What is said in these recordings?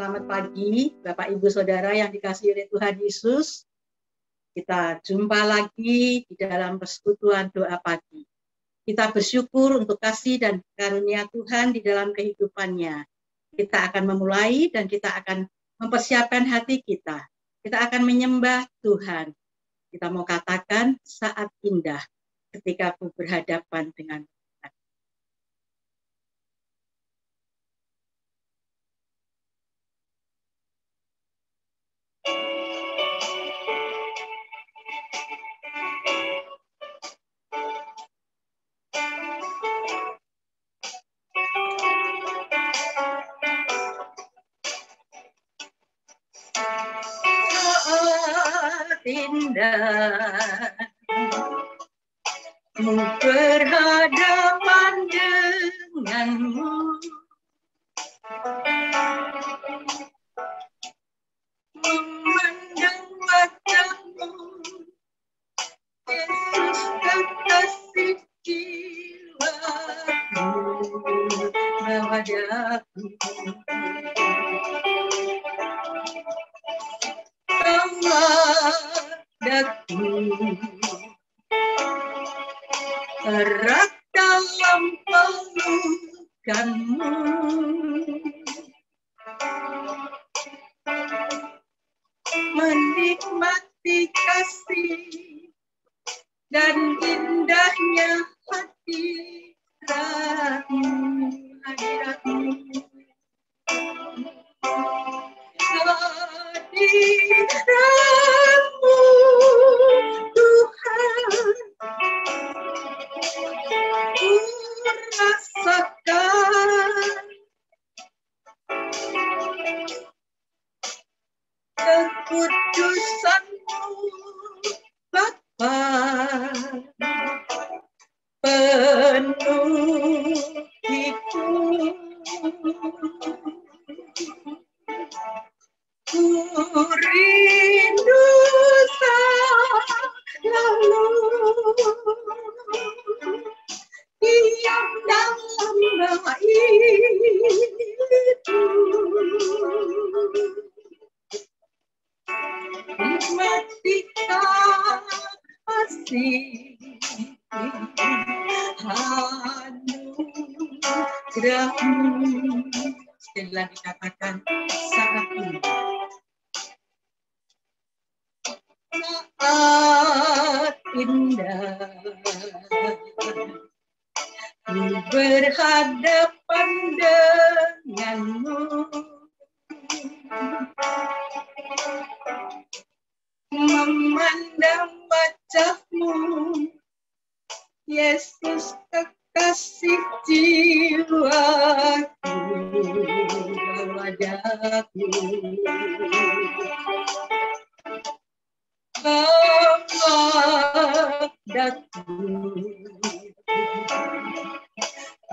Selamat pagi, Bapak Ibu Saudara yang dikasihi oleh Tuhan Yesus. Kita jumpa lagi di dalam persekutuan doa pagi. Kita bersyukur untuk kasih dan karunia Tuhan di dalam kehidupannya. Kita akan memulai dan kita akan mempersiapkan hati kita. Kita akan menyembah Tuhan. Kita mau katakan saat indah ketika aku berhadapan dengan Tuhan. Indah berhadapan denganmu, memandang wajahmu, Yesus kekasih jiwaku, wajahku. Daku erat dalam pelukanmu, menikmati kasih dan indahnya hadiratmu, hadiratmu Tuhan, ku rasakan kekudusanmu Bapa, penuh hiku. Ku rindu selalu diam dalam baitmu, nikmati kasih anugerahmu. Sekali lagi katakan saat indah. Saat indah ku berhadapan denganmu, memandang wajahmu, Yesus kekasih jiwaku, wajahku. Daku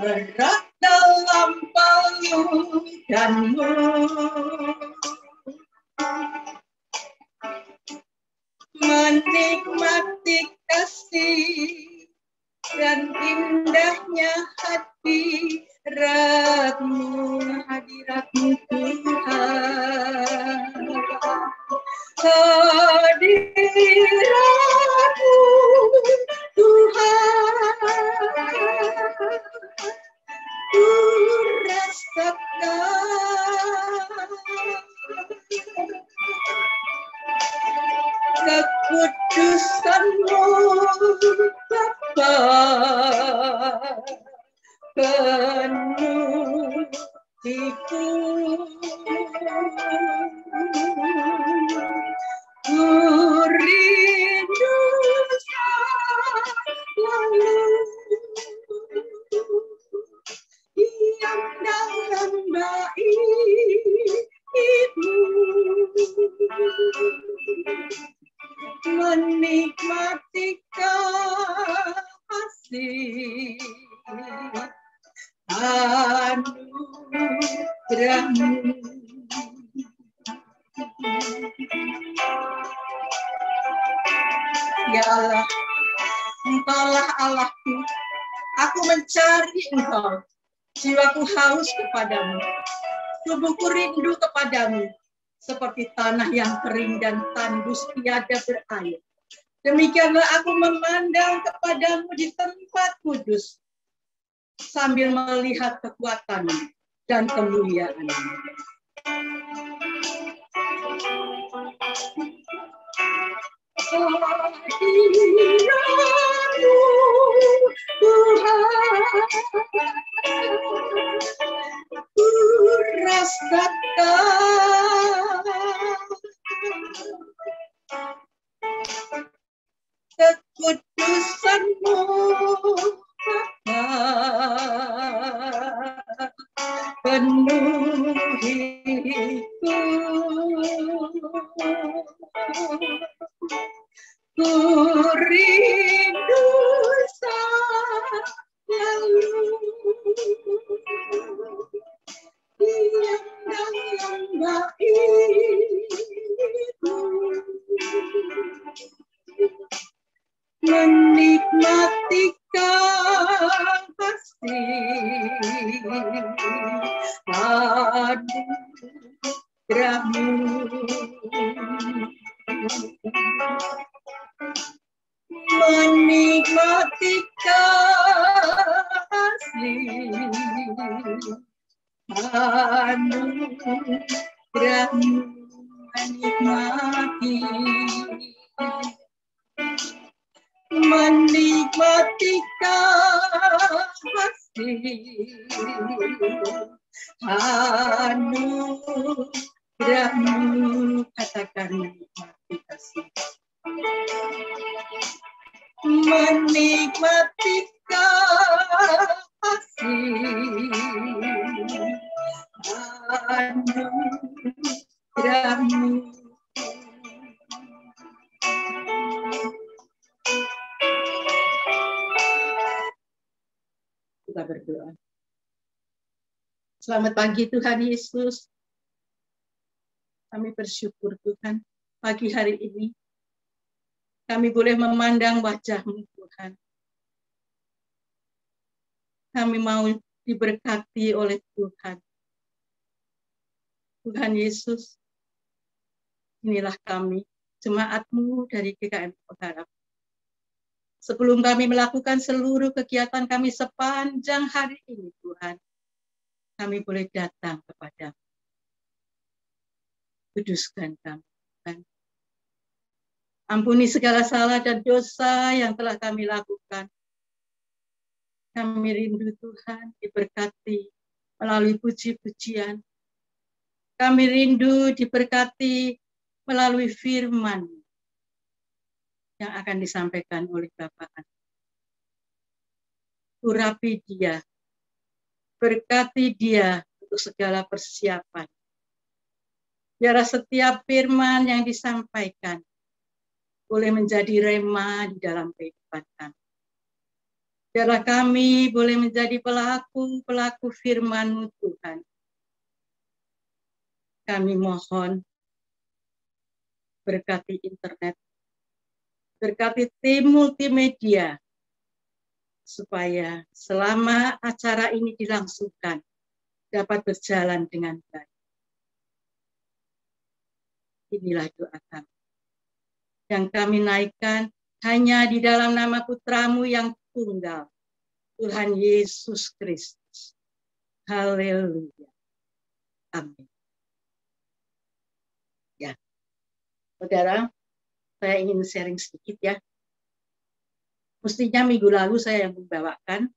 erat dalam pelukanmu, menikmati kasih dan indahnya hadiratmu, hadiratmu Tuhan, hadiratmu Tuhan, ku rasakan kekudusanmu Bapa, penuh hiku. Ku rindu selalu diam dalam baitmu, menikmati kasih anugerahmu. Ya Allah, Engkaulah Allahku, aku mencari Engkau, jiwaku haus kepadamu. tubuhku rindu kepadamu, seperti tanah yang kering dan tandus tiada berair. Demikianlah aku memandang kepadamu di tempat kudus, sambil melihat kekuatanmu dan kemuliaanmu. Tuhan, ku rasakan kekudusan-Mu, penuhiku. Ku rindu selalu yang itu, menikmati kasih anugerah-Mu, menikmati kasih anugerah-Mu, menikmati kasih anugerah-Mu. Katakan menikmati kasih, menikmati kasih anugerah-Mu. Kita berdoa. Selamat pagi Tuhan Yesus. Kami bersyukur Tuhan, pagi hari ini kami boleh memandang wajah-Mu Tuhan. Kami mau diberkati oleh Tuhan. Tuhan Yesus, inilah kami, jemaat-Mu dari GKM Penggarap. Sebelum kami melakukan seluruh kegiatan kami sepanjang hari ini, Tuhan, kami boleh datang kepada-Mu. Kuduskan kami, Tuhan. Ampuni segala salah dan dosa yang telah kami lakukan. Kami rindu Tuhan diberkati melalui puji-pujian. Kami rindu diberkati melalui firman yang akan disampaikan oleh Bapak. Urapi dia, berkati dia untuk segala persiapan. Biarlah setiap firman yang disampaikan boleh menjadi rema di dalam kehidupan kami. Biarlah kami boleh menjadi pelaku firman-Mu Tuhan. Kami mohon berkati internet, berkati tim multimedia, supaya selama acara ini dilangsungkan dapat berjalan dengan baik. Inilah doa kami yang kami naikkan hanya di dalam nama Putra-Mu yang tunggal, Tuhan Yesus Kristus. Haleluya. Amin. Ya, saudara, saya ingin sharing sedikit ya. Mestinya minggu lalu saya yang membawakan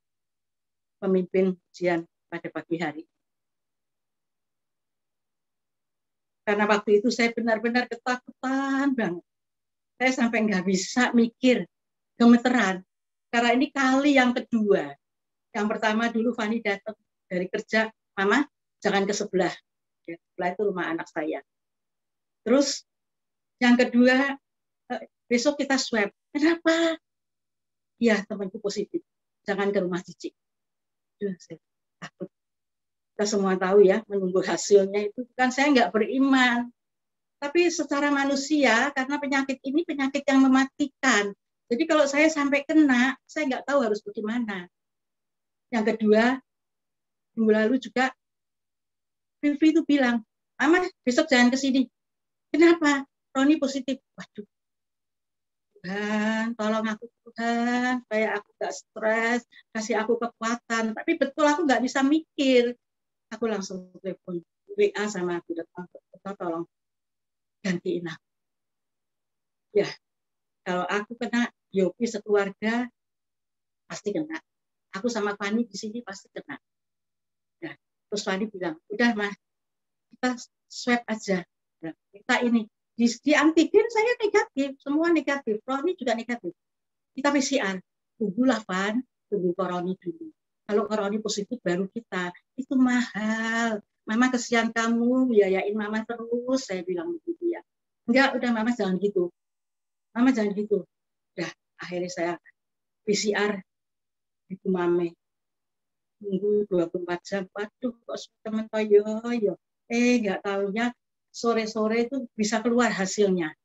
pemimpin ujian pada pagi hari. Karena waktu itu saya benar-benar ketakutan banget. Saya sampai nggak bisa mikir, gemeteran. Karena ini kali yang kedua. Yang pertama dulu Fani datang dari kerja, Mama jangan ke sebelah. Ya, sebelah itu rumah anak saya. Terus yang kedua, besok kita swab. Kenapa? Ya, temanku positif. Jangan ke rumah Cici. Saya takut. Kita semua tahu ya, menunggu hasilnya itu kan saya nggak beriman. Tapi secara manusia, karena penyakit ini penyakit yang mematikan. Jadi kalau saya sampai kena, saya nggak tahu harus bagaimana. Yang kedua, minggu lalu juga Vivi itu bilang, Mama besok jangan ke sini. Kenapa? Roni positif. Waduh, Tuhan, tolong aku Tuhan, supaya aku gak stres, kasih aku kekuatan. Tapi betul aku gak bisa mikir. Aku langsung telepon WA sama aku, tolong gantiin aku. Ya, kalau aku kena, Yopi sekeluarga pasti kena. Aku sama Fani di sini pasti kena. Ya, terus Fani bilang, udah Mas, kita swab aja. Ya, kita ini di antigen saya negatif, semua negatif. Roni juga negatif. Kita PCR. Tunggulah Van, tunggu Koroni dulu. Kalau Koroni positif baru kita. Itu mahal. Mama kesian kamu, biayain Mama terus, saya bilang begitu ya. Enggak, udah Mama jangan gitu. Mama jangan gitu. Udah, akhirnya saya PCR di Kumame. Tunggu 24 jam. Waduh, kok teman toyo. Enggak tahunya sore-sore itu bisa keluar hasilnya.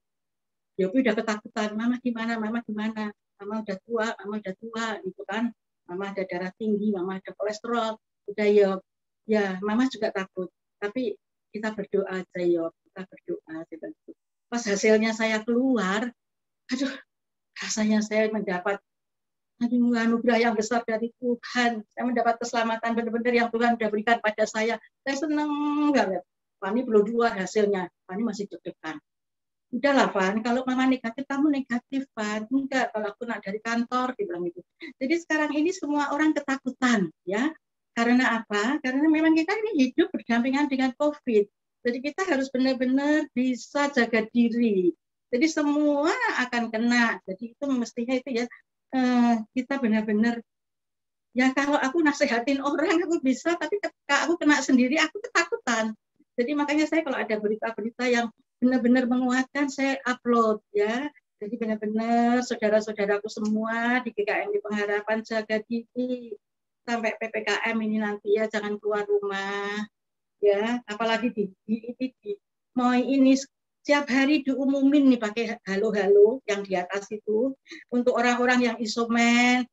Yopi udah ketakutan, Mama gimana, Mama gimana? Mama udah tua, gitu kan. Mama ada darah tinggi, Mama ada kolesterol. Udah ya, Mama juga takut. Tapi kita berdoa aja kita berdoa. Pas hasilnya saya keluar, aduh, rasanya saya mendapat anugerah yang besar dari Tuhan. Saya mendapat keselamatan benar-benar yang Tuhan sudah berikan pada saya. Saya senang banget. Fani belum keluar hasilnya, Fani masih deg-degan. Udahlah Van, kalau Mama negatif, kamu negatif Van. Enggak, kalau aku nak dari kantor, dibilang gitu. Jadi sekarang ini semua orang ketakutan, ya. Karena apa? Karena memang kita ini hidup berdampingan dengan COVID. Jadi kita harus benar-benar bisa jaga diri. Jadi semua akan kena. Jadi itu mestinya itu ya, kita benar-benar, ya kalau aku nasihatin orang, aku bisa, tapi ketika aku kena sendiri, aku ketakutan. Jadi makanya saya kalau ada berita-berita yang benar-benar menguatkan, saya upload ya. Jadi benar-benar saudara-saudaraku semua di GKM di Pengharapan jaga diri sampai PPKM ini nanti ya, jangan keluar rumah ya. Apalagi di mau ini setiap hari diumumin nih pakai halo-halo yang di atas itu untuk orang-orang yang isoman.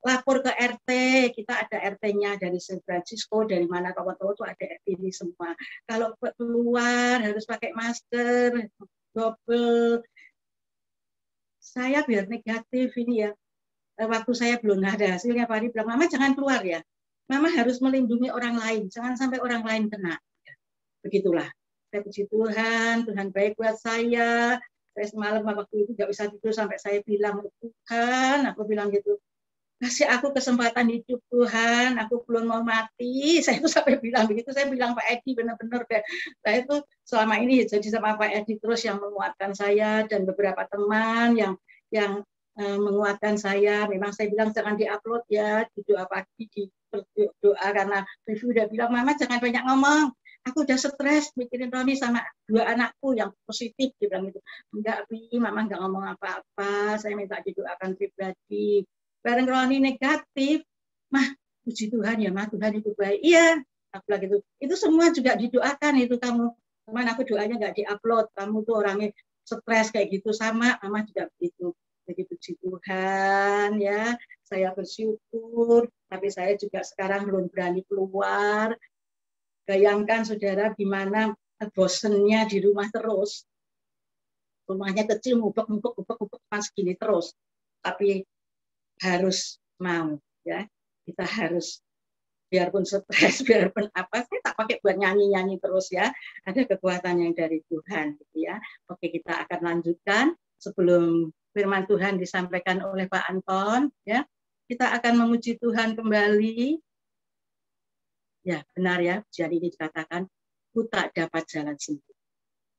Lapor ke RT, kita ada RT-nya dari San Francisco, dari mana tahu-tahu itu ada RT ini semua. Kalau keluar harus pakai masker, double. Saya biar negatif ini ya, waktu saya belum ada hasilnya, Pak Ari bilang, Mama jangan keluar ya, Mama harus melindungi orang lain, jangan sampai orang lain kena. Begitulah. Saya puji Tuhan, Tuhan baik buat saya. Saya semalam waktu itu nggak bisa tidur sampai saya bilang, Tuhan, aku bilang gitu, kasih aku kesempatan hidup Tuhan, aku belum mau mati. Saya itu sampai bilang begitu, saya bilang Pak Edi benar-benar deh. Saya itu selama ini jadi sama Pak Edi terus yang menguatkan saya dan beberapa teman yang menguatkan saya. Memang saya bilang jangan diupload ya, di doa pagi, di doa karena Vivi udah bilang, Mama jangan banyak ngomong. Aku udah stres mikirin Roni sama 2 anakku yang positif, dia bilang gitu. Enggak, Pi, Mama enggak ngomong apa-apa, saya minta didoakan pribadi. Bareng Roni negatif, Mah, puji Tuhan ya, Mah, Tuhan itu baik. Iya, aku bilang gitu. Itu semua juga didoakan itu kamu. Cuman aku doanya enggak diupload, kamu tuh orangnya stres kayak gitu, sama Mama juga begitu. Jadi puji Tuhan ya, saya bersyukur, tapi saya juga sekarang belum berani keluar. Bayangkan saudara gimana bosennya di rumah terus. Rumahnya kecil, ngubek-ngubek segini terus. Tapi harus mau ya. Kita harus biarpun stres, biarpun apa, saya tak pakai buat nyanyi-nyanyi terus ya. Ada kekuatan yang dari Tuhan gitu ya. Oke, kita akan lanjutkan sebelum firman Tuhan disampaikan oleh Pak Anton ya. Kita akan memuji Tuhan kembali. Ya, benar ya, pujian ini dikatakan, ku tak dapat jalan sendiri.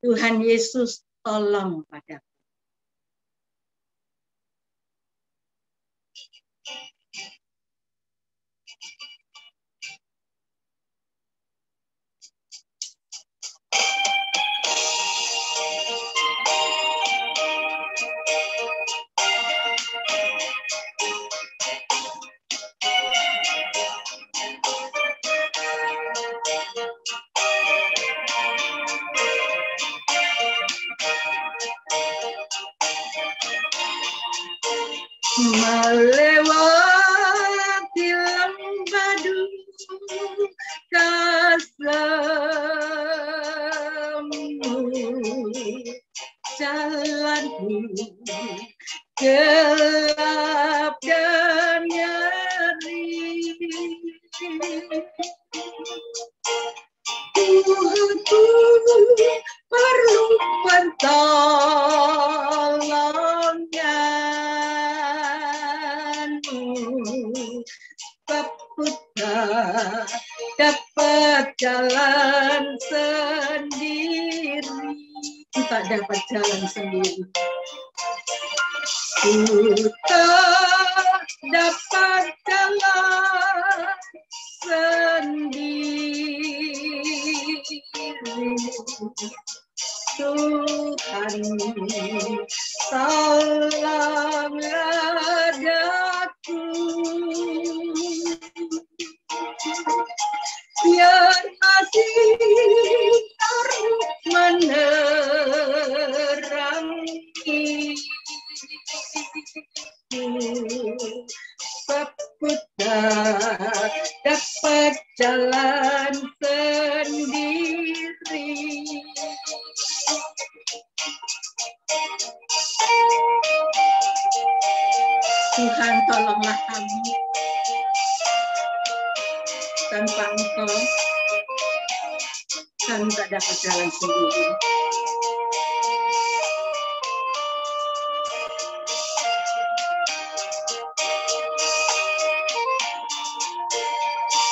Tuhan Yesus, tolong padaku. Melewati lembah duka jalanku gelap dan nyeri. Tuhanku perlu pertolonganmu, aku tak dapat jalan sendiri. Tak dapat jalan sendiri. Ku tak dapat jalan sendiri. Tuhan, tolonglah aku. Biar kasih menerangi aku tak dapat jalan sendiri. Tuhan, tolonglah kami. Tanpa Engkau, kami tak dapat jalan sendiri.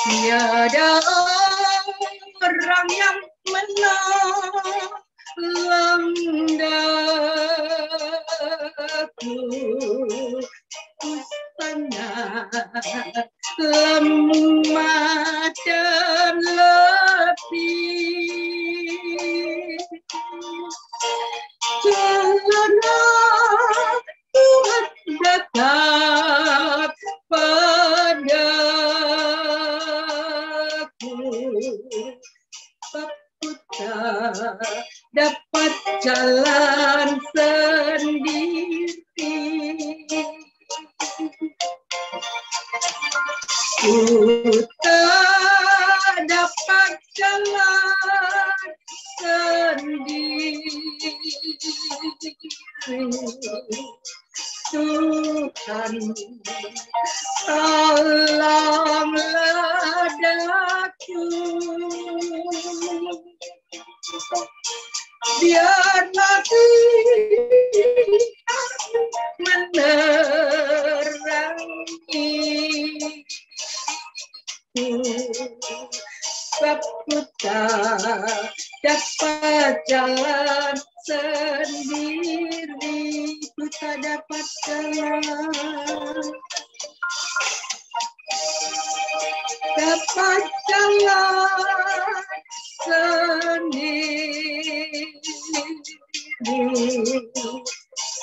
Tiada orang yang menolong daku, ku sangat lemah dan letih. Janganlah Tuhan dekat padaku, aku tak dapat jalan sendiri. Ku tak dapat jalan sendiri. Tuhan, tolonglah aku. Biarlah sinar menerangi aku tak dapat jalan sendiri. Ku tak dapat jalan, dapat jalan sendiri.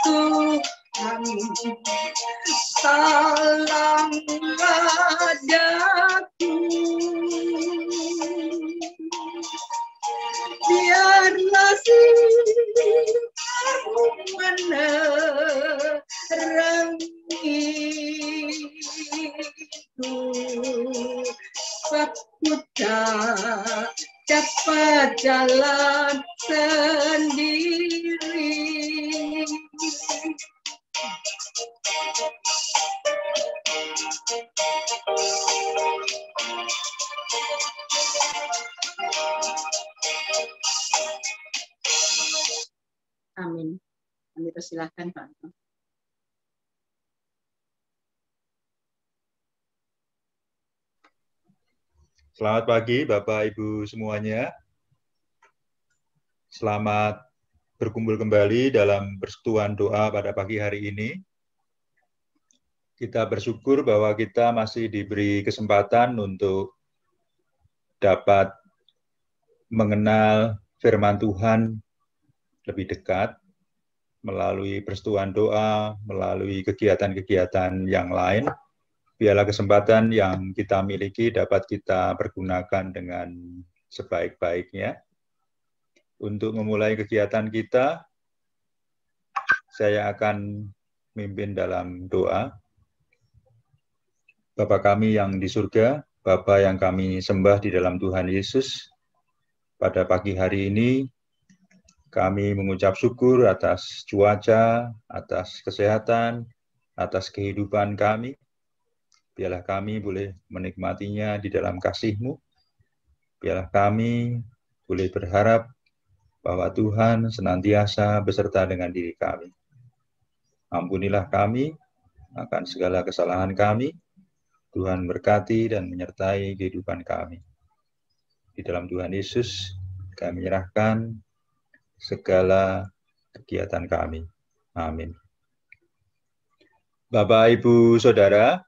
Tuhan, tolonglah aku. Biarlah sinar menerangiku, aku tak dapat jalan sendiri. Amin. Kami persilahkan Pak. Selamat pagi Bapak Ibu semuanya. Selamat berkumpul kembali dalam persekutuan doa pada pagi hari ini. Kita bersyukur bahwa kita masih diberi kesempatan untuk dapat mengenal firman Tuhan lebih dekat melalui persekutuan doa, melalui kegiatan-kegiatan yang lain. Biarlah kesempatan yang kita miliki dapat kita pergunakan dengan sebaik-baiknya. Untuk memulai kegiatan kita, saya akan memimpin dalam doa. Bapa kami yang di surga, Bapa yang kami sembah di dalam Tuhan Yesus, pada pagi hari ini Kami mengucap syukur atas cuaca, atas kesehatan, atas kehidupan kami. Biarlah kami boleh menikmatinya di dalam kasih-Mu. Biarlah kami boleh berharap bahwa Tuhan senantiasa beserta dengan diri kami. Ampunilah kami akan segala kesalahan kami. Tuhan berkati dan menyertai kehidupan kami. Di dalam Tuhan Yesus, kami menyerahkan segala kegiatan kami. Amin. Bapak, Ibu, Saudara,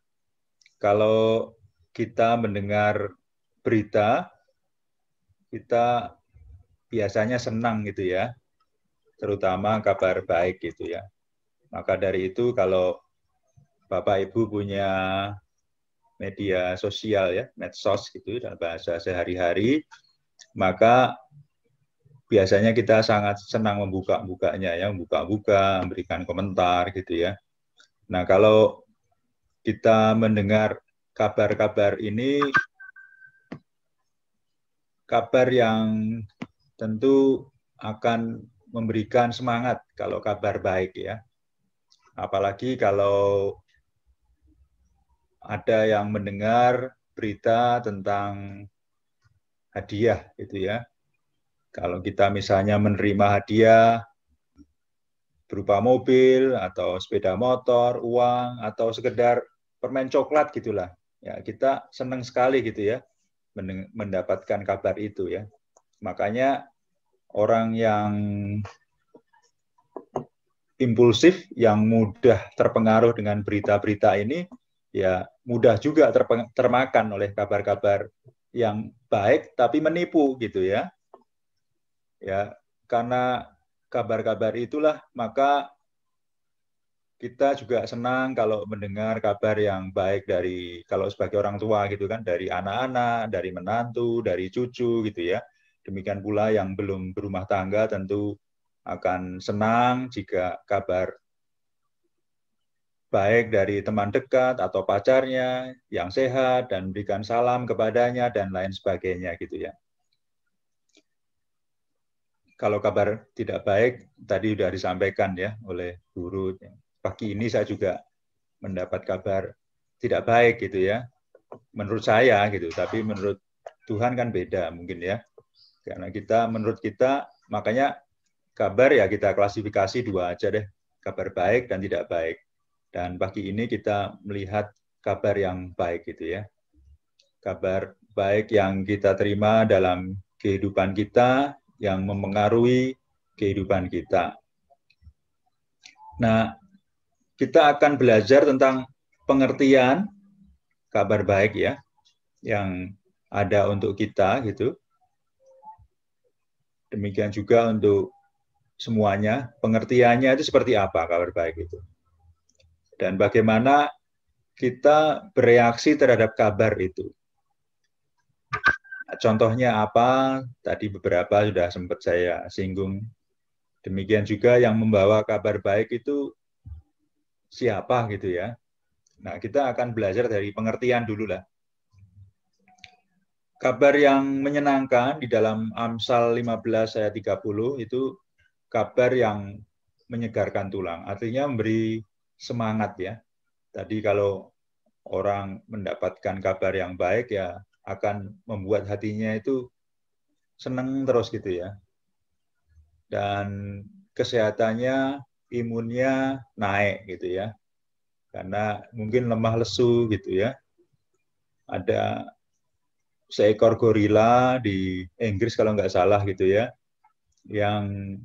kalau kita mendengar berita, kita biasanya senang gitu ya, terutama kabar baik gitu ya. Maka dari itu kalau Bapak Ibu punya media sosial ya, medsos gitu dalam bahasa sehari-hari, maka biasanya kita sangat senang membuka-bukanya ya, membuka-buka, memberikan komentar gitu ya. Nah, kalau kita mendengar kabar-kabar ini, kabar yang tentu akan memberikan semangat kalau kabar baik ya. Apalagi kalau ada yang mendengar berita tentang hadiah gitu ya. Kalau kita misalnya menerima hadiah berupa mobil atau sepeda motor, uang atau sekedar permen coklat gitulah. Ya, kita senang sekali gitu ya mendapatkan kabar itu ya. Makanya orang yang impulsif, yang mudah terpengaruh dengan berita-berita ini, ya mudah juga termakan oleh kabar-kabar yang baik tapi menipu gitu ya. Ya, karena kabar-kabar itulah maka kita juga senang kalau mendengar kabar yang baik dari, kalau sebagai orang tua gitu kan, dari anak-anak, dari menantu, dari cucu gitu ya. Demikian pula yang belum berumah tangga tentu akan senang jika kabar baik dari teman dekat atau pacarnya yang sehat dan berikan salam kepadanya dan lain sebagainya gitu ya. Kalau kabar tidak baik, tadi sudah disampaikan ya oleh guru. Pagi ini saya juga mendapat kabar tidak baik gitu ya. Menurut saya gitu, tapi menurut Tuhan kan beda mungkin ya. Karena menurut kita, makanya kabar ya kita klasifikasi dua aja deh. Kabar baik dan tidak baik. Dan pagi ini kita melihat kabar yang baik gitu ya. Kabar baik yang kita terima dalam kehidupan kita, yang mempengaruhi kehidupan kita. Nah, kita akan belajar tentang pengertian kabar baik ya, yang ada untuk kita gitu. Demikian juga untuk semuanya, pengertiannya itu seperti apa kabar baik itu. Dan bagaimana kita bereaksi terhadap kabar itu. Contohnya apa? Tadi beberapa sudah sempat saya singgung. Demikian juga yang membawa kabar baik itu siapa gitu ya. Nah, kita akan belajar dari pengertian dulu lah. Kabar yang menyenangkan di dalam Amsal 15 ayat 30 itu kabar yang menyegarkan tulang. Artinya memberi semangat ya. Tadi kalau orang mendapatkan kabar yang baik ya akan membuat hatinya itu senang terus gitu ya. Dan kesehatannya, imunnya naik gitu ya. Karena mungkin lemah lesu gitu ya. Ada seekor gorila di Inggris kalau nggak salah gitu ya, yang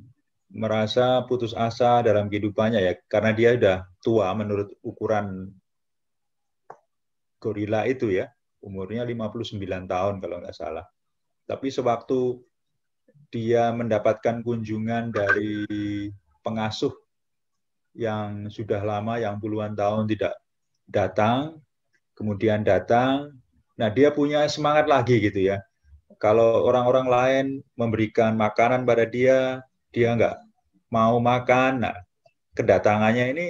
merasa putus asa dalam kehidupannya ya, karena dia udah tua menurut ukuran gorila itu ya, umurnya 59 tahun kalau nggak salah. Tapi sewaktu dia mendapatkan kunjungan dari pengasuh yang sudah lama, yang puluhan tahun tidak datang, kemudian datang, nah dia punya semangat lagi gitu ya. Kalau orang-orang lain memberikan makanan pada dia nggak mau makan, nah kedatangannya ini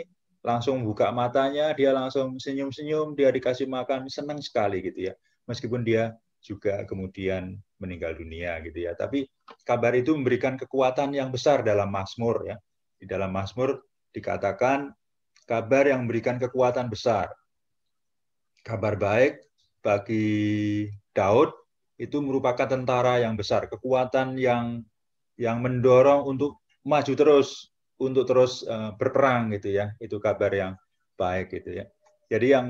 langsung buka matanya, dia langsung senyum-senyum, dia dikasih makan, senang sekali gitu ya. Meskipun dia juga kemudian meninggal dunia gitu ya. Tapi kabar itu memberikan kekuatan yang besar dalam Mazmur ya. Di dalam Mazmur dikatakan kabar yang memberikan kekuatan besar. Kabar baik bagi Daud itu merupakan tentara yang besar, kekuatan yang mendorong untuk maju terus, untuk terus berperang gitu ya. Itu kabar yang baik gitu ya. Jadi yang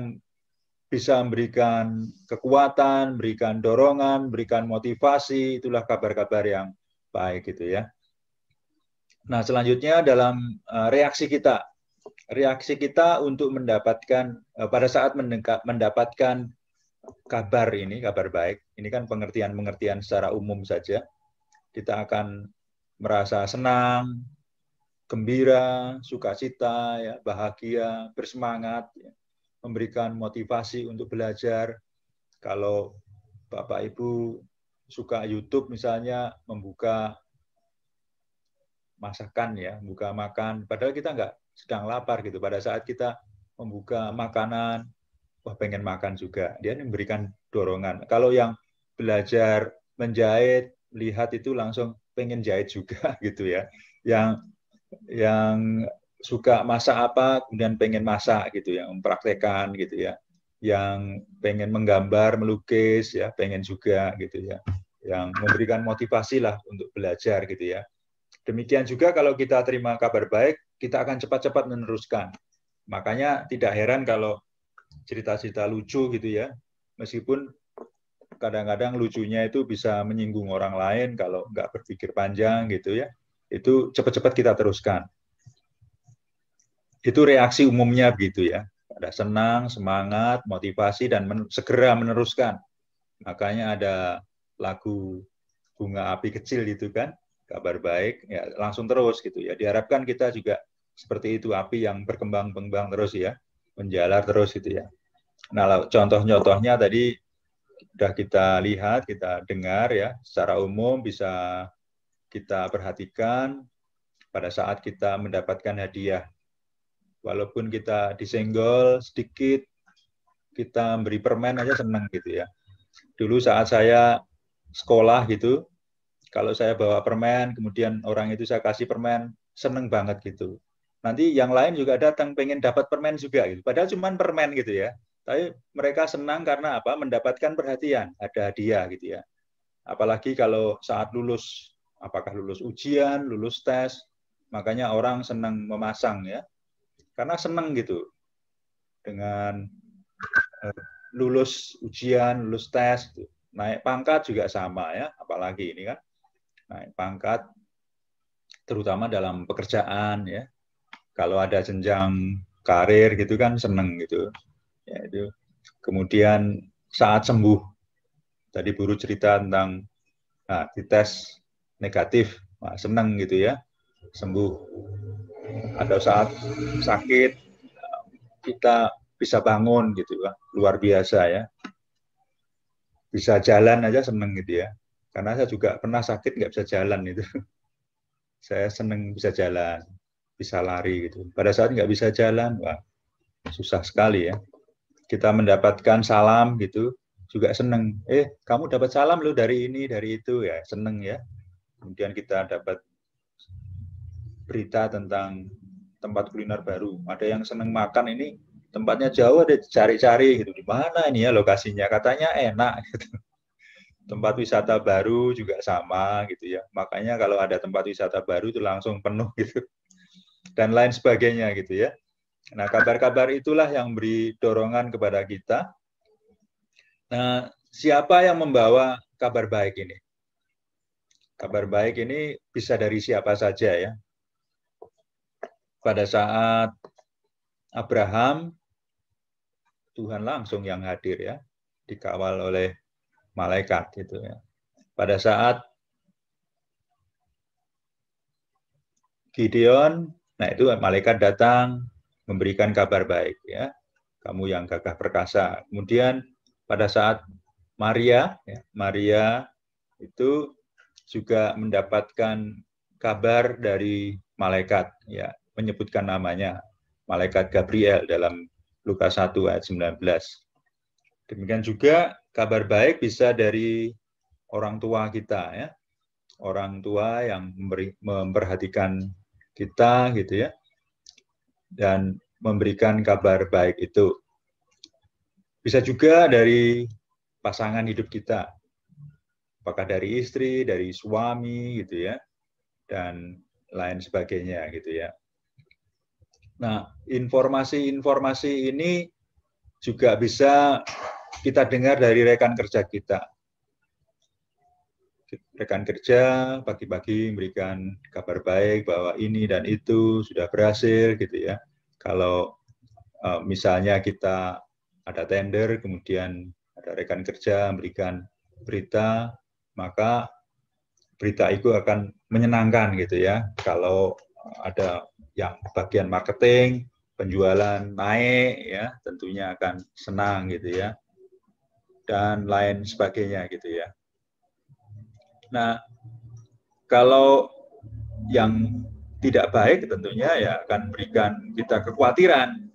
bisa memberikan kekuatan, berikan dorongan, berikan motivasi, itulah kabar-kabar yang baik gitu ya. Nah, selanjutnya dalam reaksi kita untuk mendapatkan pada saat mendapatkan kabar ini, kabar baik, ini kan pengertian secara umum saja. Kita akan merasa senang, gembira, sukacita, ya, bahagia, bersemangat, ya, memberikan motivasi untuk belajar. Kalau Bapak Ibu suka YouTube misalnya, membuka masakan ya, membuka makan, padahal kita nggak sedang lapar gitu. Pada saat kita membuka makanan, wah pengen makan juga. Dia memberikan dorongan. Kalau yang belajar menjahit, lihat itu langsung pengen jahit juga gitu ya. Yang suka masak apa, kemudian pengen masak gitu ya, mempraktekkan gitu ya. Yang pengen menggambar, melukis ya, pengen juga gitu ya. Yang memberikan motivasi lah untuk belajar gitu ya. Demikian juga kalau kita terima kabar baik, kita akan cepat-cepat meneruskan. Makanya tidak heran kalau cerita-cerita lucu gitu ya, meskipun kadang-kadang lucunya itu bisa menyinggung orang lain kalau nggak berpikir panjang gitu ya, itu cepat-cepat kita teruskan. Itu reaksi umumnya begitu ya, ada senang, semangat, motivasi, dan segera meneruskan. Makanya ada lagu Bunga Api Kecil itu kan, kabar baik, ya langsung terus gitu ya. Diharapkan kita juga seperti itu, api yang berkembang terus ya, menjalar terus gitu ya. Nah, contoh-contohnya tadi sudah kita lihat, kita dengar ya, secara umum bisa kita perhatikan pada saat kita mendapatkan hadiah. Walaupun kita disenggol sedikit, kita beri permen aja senang gitu ya. Dulu saat saya sekolah gitu, kalau saya bawa permen, kemudian orang itu saya kasih permen, seneng banget gitu. Nanti yang lain juga datang pengen dapat permen juga gitu. Padahal cuma permen gitu ya. Tapi mereka senang karena apa? Mendapatkan perhatian, ada hadiah gitu ya. Apalagi kalau saat lulus, apakah lulus ujian, lulus tes, makanya orang senang memasang ya. Karena senang gitu. Dengan lulus ujian, lulus tes, gitu. Naik pangkat juga sama ya, apalagi ini kan. Naik pangkat, terutama dalam pekerjaan ya. Kalau ada jenjang karir gitu kan seneng gitu. Ya, itu. Kemudian saat sembuh, tadi Guru cerita tentang dites negatif, seneng gitu ya, sembuh. Atau saat sakit, kita bisa bangun gitu, luar biasa ya. Bisa jalan aja seneng gitu ya. Karena saya juga pernah sakit nggak bisa jalan itu. Saya seneng bisa jalan, bisa lari gitu. Pada saat nggak bisa jalan, wah susah sekali ya. Kita mendapatkan salam gitu, juga seneng. Kamu dapat salam loh dari ini, dari itu ya, seneng ya. Kemudian kita dapat berita tentang tempat kuliner baru. Ada yang seneng makan ini, tempatnya jauh, ada cari-cari gitu. Di mana ini ya lokasinya? Katanya enak gitu. Tempat wisata baru juga sama gitu ya. Makanya kalau ada tempat wisata baru itu langsung penuh gitu. Dan lain sebagainya gitu ya. Nah, kabar-kabar itulah yang beri dorongan kepada kita. Nah, siapa yang membawa kabar baik ini? Kabar baik ini bisa dari siapa saja ya. Pada saat Abraham, Tuhan langsung yang hadir ya, dikawal oleh malaikat gitu ya. Pada saat Gideon, nah itu malaikat datang memberikan kabar baik ya, kamu yang gagah perkasa. Kemudian pada saat Maria itu juga mendapatkan kabar dari malaikat ya, menyebutkan namanya malaikat Gabriel dalam Lukas 1 ayat 19. Demikian juga kabar baik bisa dari orang tua kita ya, orang tua yang memperhatikan kita gitu ya, dan memberikan kabar baik itu. Bisa juga dari pasangan hidup kita, apakah dari istri, dari suami gitu ya, dan lain sebagainya gitu ya. Nah, informasi-informasi ini juga bisa kita dengar dari rekan kerja kita. Rekan kerja pagi-pagi memberikan kabar baik bahwa ini dan itu sudah berhasil gitu ya. Kalau misalnya kita ada tender, kemudian ada rekan kerja memberikan berita, maka berita itu akan menyenangkan gitu ya. Kalau ada yang bagian marketing, penjualan naik ya, tentunya akan senang gitu ya. Dan lain sebagainya gitu ya. Nah, kalau yang tidak baik tentunya ya akan memberikan kita kekhawatiran,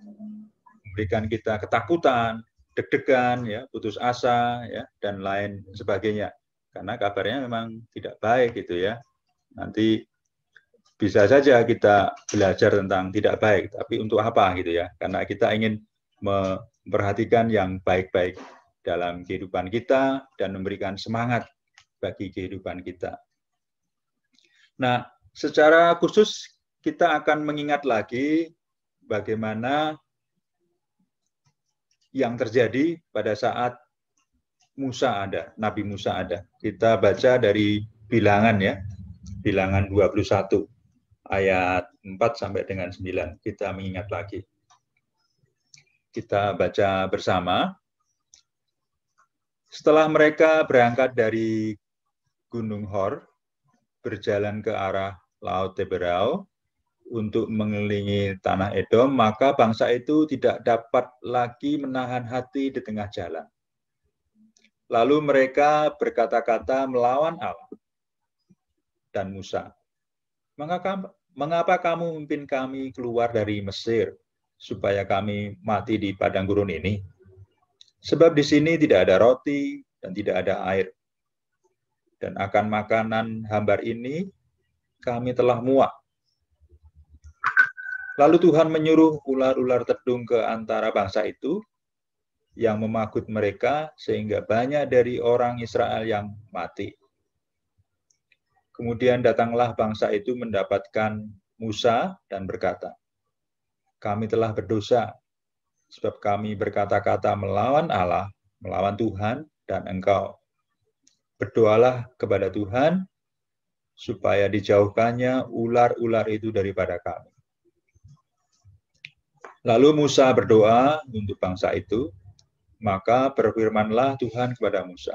memberikan kita ketakutan, deg-degan ya, putus asa ya, dan lain sebagainya. Karena kabarnya memang tidak baik gitu ya. Nanti bisa saja kita belajar tentang tidak baik, tapi untuk apa gitu ya? Karena kita ingin memperhatikan yang baik-baik dalam kehidupan kita dan memberikan semangat bagi kehidupan kita. Nah, secara khusus kita akan mengingat lagi bagaimana yang terjadi pada saat Musa ada, Nabi Musa ada. Kita baca dari Bilangan ya, Bilangan 21 ayat 4 sampai dengan 9. Kita mengingat lagi. Kita baca bersama. Setelah mereka berangkat dari Gunung Hor, berjalan ke arah Laut Teberau untuk mengelilingi tanah Edom, maka bangsa itu tidak dapat lagi menahan hati di tengah jalan. Lalu mereka berkata-kata melawan Allah dan Musa. Mengapa kamu memimpin kami keluar dari Mesir, supaya kami mati di padang gurun ini? Sebab di sini tidak ada roti dan tidak ada air. Dan akan makanan hambar ini kami telah muak. Lalu Tuhan menyuruh ular-ular tedung ke antara bangsa itu, yang memagut mereka sehingga banyak dari orang Israel yang mati. Kemudian datanglah bangsa itu mendapatkan Musa dan berkata, kami telah berdosa, sebab kami berkata-kata melawan Allah, melawan Tuhan dan engkau. Berdoalah kepada Tuhan, supaya dijauhkannya ular-ular itu daripada kami. Lalu Musa berdoa untuk bangsa itu, maka berfirmanlah Tuhan kepada Musa,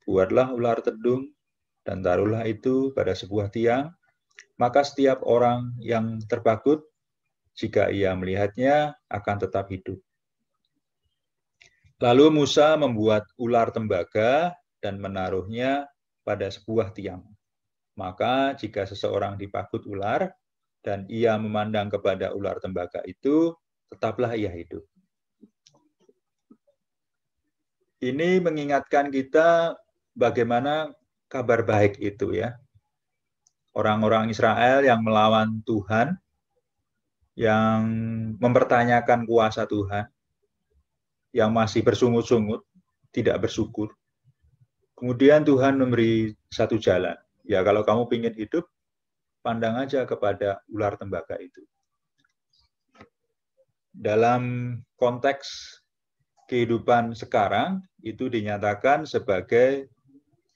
buatlah ular tedung dan taruhlah itu pada sebuah tiang, maka setiap orang yang terpagut, jika ia melihatnya, akan tetap hidup. Lalu Musa membuat ular tembaga dan menaruhnya pada sebuah tiang. Maka jika seseorang dipagut ular dan ia memandang kepada ular tembaga itu, tetaplah ia hidup. Ini mengingatkan kita bagaimana kabar baik itu ya. Orang-orang Israel yang melawan Tuhan, yang mempertanyakan kuasa Tuhan, yang masih bersungut-sungut, tidak bersyukur. Kemudian Tuhan memberi satu jalan. Ya kalau kamu ingin hidup, pandang aja kepada ular tembaga itu. Dalam konteks kehidupan sekarang, itu dinyatakan sebagai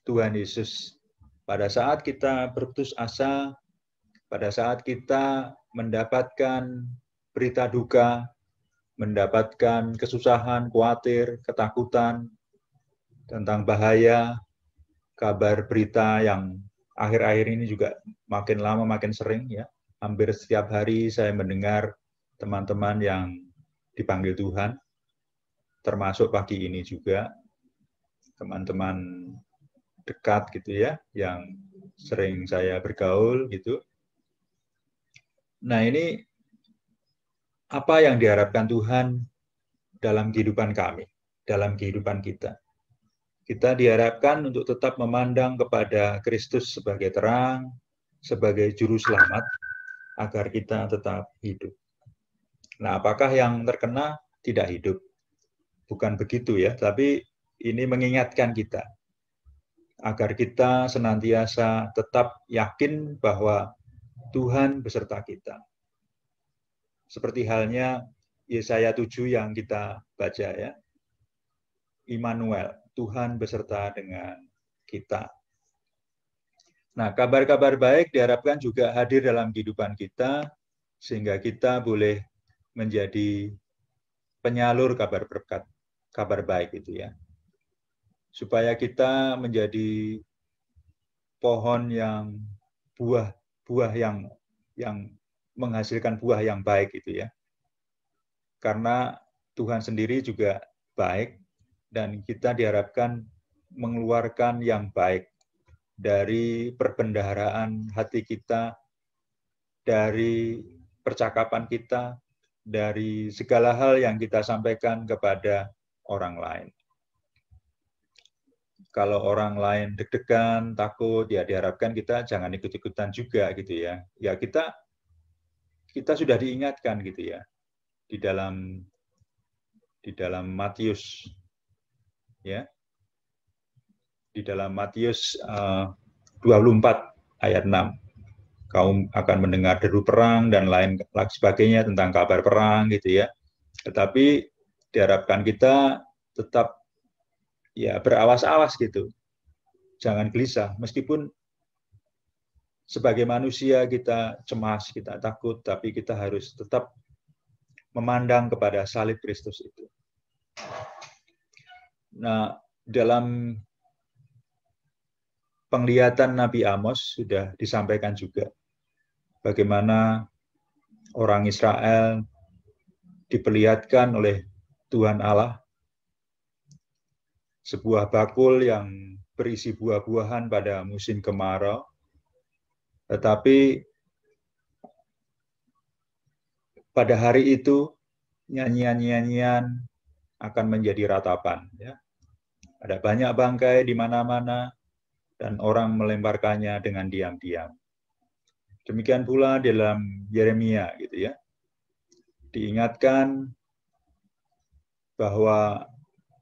Tuhan Yesus. Pada saat kita berputus asa, pada saat kita mendapatkan berita duka, mendapatkan kesusahan, khawatir, ketakutan, tentang bahaya, kabar berita yang akhir-akhir ini juga makin lama makin sering ya. Hampir setiap hari saya mendengar teman-teman yang dipanggil Tuhan, termasuk pagi ini juga, teman-teman dekat gitu ya, yang sering saya bergaul gitu. Nah ini apa yang diharapkan Tuhan dalam kehidupan kami, dalam kehidupan kita. Kita diharapkan untuk tetap memandang kepada Kristus sebagai terang, sebagai juru selamat, agar kita tetap hidup. Nah, apakah yang terkena tidak hidup? Bukan begitu ya, tapi ini mengingatkan kita agar kita senantiasa tetap yakin bahwa Tuhan beserta kita. Seperti halnya Yesaya 7 yang kita baca ya. Immanuel, Tuhan beserta dengan kita. Nah, kabar-kabar baik diharapkan juga hadir dalam kehidupan kita, sehingga kita boleh menjadi penyalur kabar berkat, kabar baik itu ya. Supaya kita menjadi pohon yang buah yang menghasilkan buah yang baik itu ya. Karena Tuhan sendiri juga baik dan kita diharapkan mengeluarkan yang baik dari perbendaharaan hati kita, dari percakapan kita, dari segala hal yang kita sampaikan kepada orang lain. Kalau orang lain deg-degan, takut, ya diharapkan kita jangan ikut-ikutan juga gitu ya. Ya kita sudah diingatkan gitu ya di dalam Matius ya. Di dalam Matius 24 ayat 6. Kaum akan mendengar deru perang dan lain sebagainya tentang kabar perang gitu ya. Tetapi diharapkan kita tetap ya berawas-awas gitu. Jangan gelisah, meskipun sebagai manusia kita cemas, kita takut, tapi kita harus tetap memandang kepada salib Kristus itu. Nah, dalam penglihatan Nabi Amos sudah disampaikan juga bagaimana orang Israel diperlihatkan oleh Tuhan Allah sebuah bakul yang berisi buah-buahan pada musim kemarau, tetapi pada hari itu nyanyian-nyanyian akan menjadi ratapan. Ya. Ada banyak bangkai di mana-mana dan orang melemparkannya dengan diam-diam. Demikian pula dalam Yeremia gitu ya. Diingatkan bahwa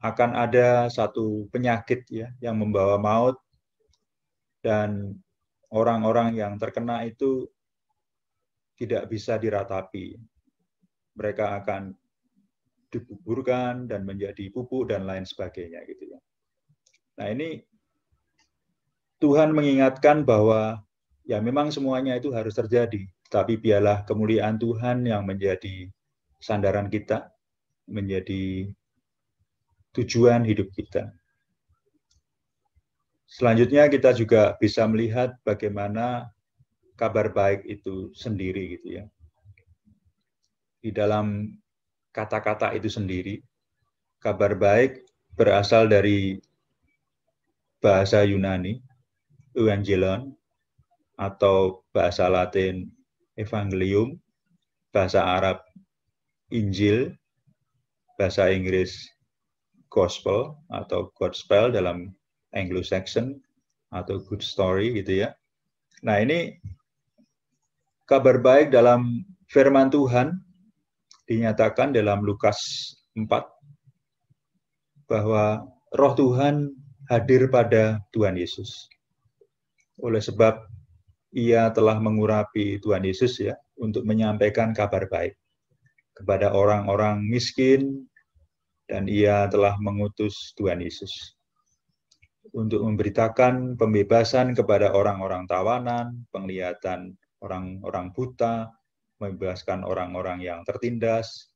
akan ada satu penyakit ya yang membawa maut dan orang-orang yang terkena itu tidak bisa diratapi. Mereka akan dikuburkan dan menjadi pupuk dan lain sebagainya gitu ya. Nah, ini Tuhan mengingatkan bahwa ya memang semuanya itu harus terjadi, tapi biarlah kemuliaan Tuhan yang menjadi sandaran kita, menjadi tujuan hidup kita. Selanjutnya kita juga bisa melihat bagaimana kabar baik itu sendiri gitu ya. Di dalam kata-kata itu sendiri, kabar baik berasal dari bahasa Yunani, Evangelion, atau bahasa Latin Evangelium, bahasa Arab Injil, bahasa Inggris Gospel atau Gospel dalam Anglo-Saxon atau Good Story gitu ya. Nah, ini kabar baik dalam firman Tuhan dinyatakan dalam Lukas 4 bahwa Roh Tuhan hadir pada Tuhan Yesus. Oleh sebab ia telah mengurapi Tuhan Yesus ya untuk menyampaikan kabar baik kepada orang-orang miskin, dan ia telah mengutus Tuhan Yesus untuk memberitakan pembebasan kepada orang-orang tawanan, penglihatan orang-orang buta, membebaskan orang-orang yang tertindas,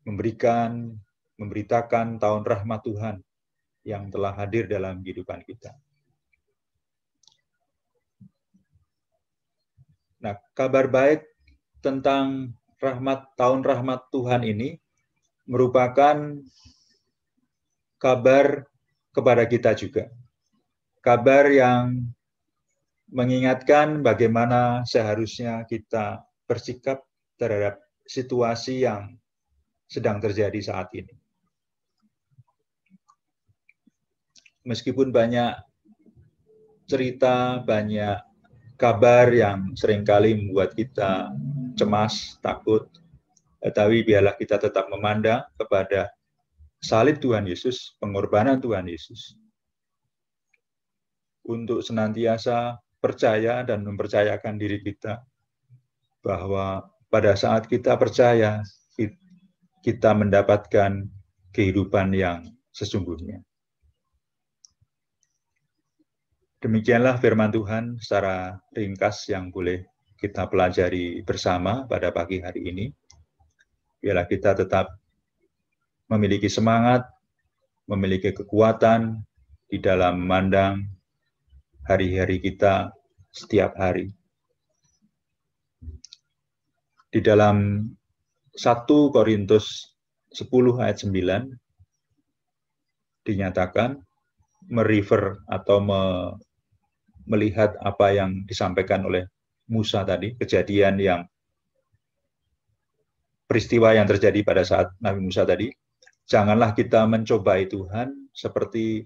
memberitakan tahun rahmat Tuhan yang telah hadir dalam kehidupan kita. Nah, kabar baik tentang tahun rahmat Tuhan ini merupakan kabar kepada kita juga. Kabar yang mengingatkan bagaimana seharusnya kita bersikap terhadap situasi yang sedang terjadi saat ini. meskipun banyak cerita, banyak kabar yang seringkali membuat kita cemas, takut, tetapi biarlah kita tetap memandang kepada salib Tuhan Yesus, pengorbanan Tuhan Yesus, untuk senantiasa percaya dan mempercayakan diri kita bahwa pada saat kita percaya, kita mendapatkan kehidupan yang sesungguhnya. Demikianlah firman Tuhan secara ringkas yang boleh kita pelajari bersama pada pagi hari ini. Biarlah kita tetap memiliki semangat, memiliki kekuatan di dalam memandang hari-hari kita setiap hari. Di dalam 1 Korintus 10 ayat 9 dinyatakan merefer atau melihat apa yang disampaikan oleh Musa tadi, kejadian yang peristiwa yang terjadi pada saat Nabi Musa tadi. Janganlah kita mencobai Tuhan seperti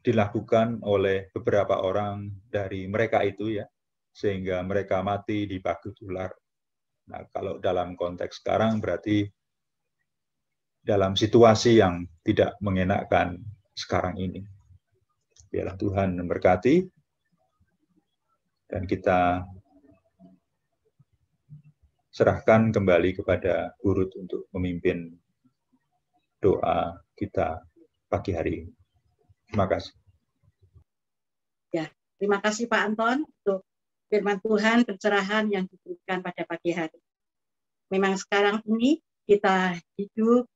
dilakukan oleh beberapa orang dari mereka itu ya, sehingga mereka mati dipagut ular. Nah, kalau dalam konteks sekarang berarti dalam situasi yang tidak mengenakkan sekarang ini. Biarlah Tuhan memberkati dan kita serahkan kembali kepada Gurut untuk memimpin doa kita pagi hari ini. Terima kasih. Ya, terima kasih Pak Anton untuk firman Tuhan, pencerahan yang diberikan pada pagi hari. Memang sekarang ini kita hidup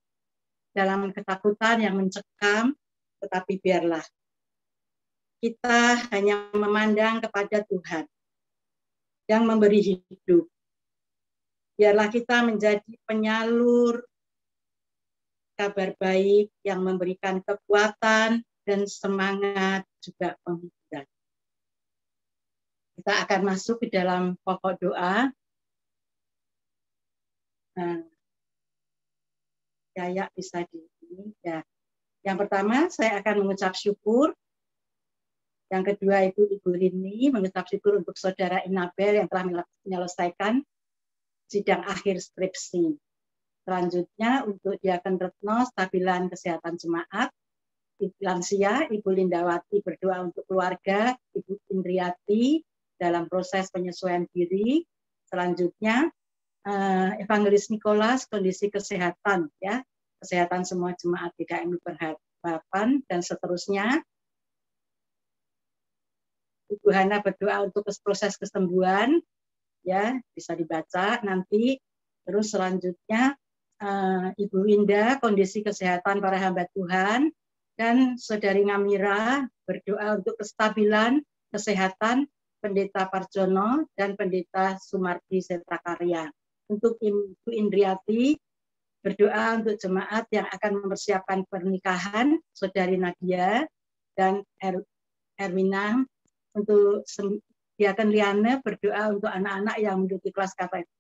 dalam ketakutan yang mencekam, tetapi biarlah kita hanya memandang kepada Tuhan yang memberi hidup. Biarlah kita menjadi penyalur kabar baik yang memberikan kekuatan dan semangat juga penghiburan. Kita akan masuk ke dalam pokok doa. Ya, bisa di sini. Ya. Yang pertama, saya akan mengucap syukur. Yang kedua itu Ibu Rini mengucap syukur untuk Saudara Inabel yang telah menyelesaikan sidang akhir skripsi. Selanjutnya untuk Diaken Retno, stabilan kesehatan jemaat. Lansia, Ibu Lindawati berdoa untuk keluarga, Ibu Indriati dalam proses penyesuaian diri. Selanjutnya Evangelis Nikolas kondisi kesehatan ya, kesehatan semua jemaat GKMI berharapan dan seterusnya. Ibu Hana berdoa untuk proses kesembuhan ya, bisa dibaca nanti. Terus selanjutnya Ibu Winda kondisi kesehatan para hamba Tuhan dan Saudari Ngamira berdoa untuk kestabilan kesehatan Pendeta Parjono dan Pendeta Sumardi Setrakarya. Untuk Ibu Indriati berdoa untuk jemaat yang akan mempersiapkan pernikahan Saudari Nadia dan Erwina. Untuk Diaken Liane berdoa untuk anak-anak yang mengikuti kelas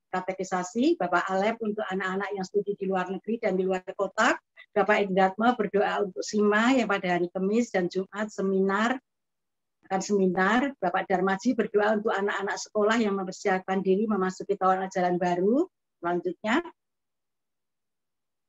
katekisasi, Bapak Alep untuk anak-anak yang studi di luar negeri dan di luar kota, Bapak Indratma berdoa untuk Sima yang pada hari Kamis dan Jumat seminar, Bapak Darmaji berdoa untuk anak-anak sekolah yang mempersiapkan diri memasuki tahun ajaran baru. Selanjutnya,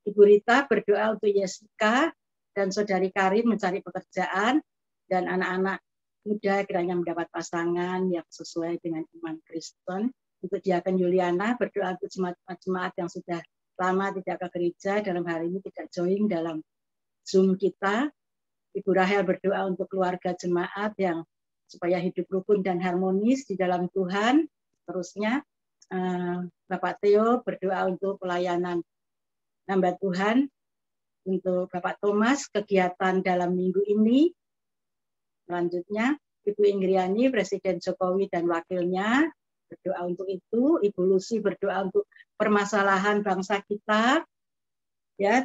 Ibu Rita berdoa untuk Jessica dan Saudari Karim mencari pekerjaan dan anak-anak muda kiranya mendapat pasangan yang sesuai dengan iman Kristen. Untuk Diaken Yuliana berdoa untuk jemaat-jemaat yang sudah lama tidak ke gereja, dalam hari ini tidak join dalam Zoom kita. Ibu Rahel berdoa untuk keluarga jemaat yang supaya hidup rukun dan harmonis di dalam Tuhan. Terusnya Bapak Theo berdoa untuk pelayanan hamba Tuhan. Untuk Bapak Thomas kegiatan dalam minggu ini. Selanjutnya Ibu Inggriani, Presiden Jokowi dan wakilnya berdoa untuk itu. Ibu Lucy berdoa untuk permasalahan bangsa kita, ya,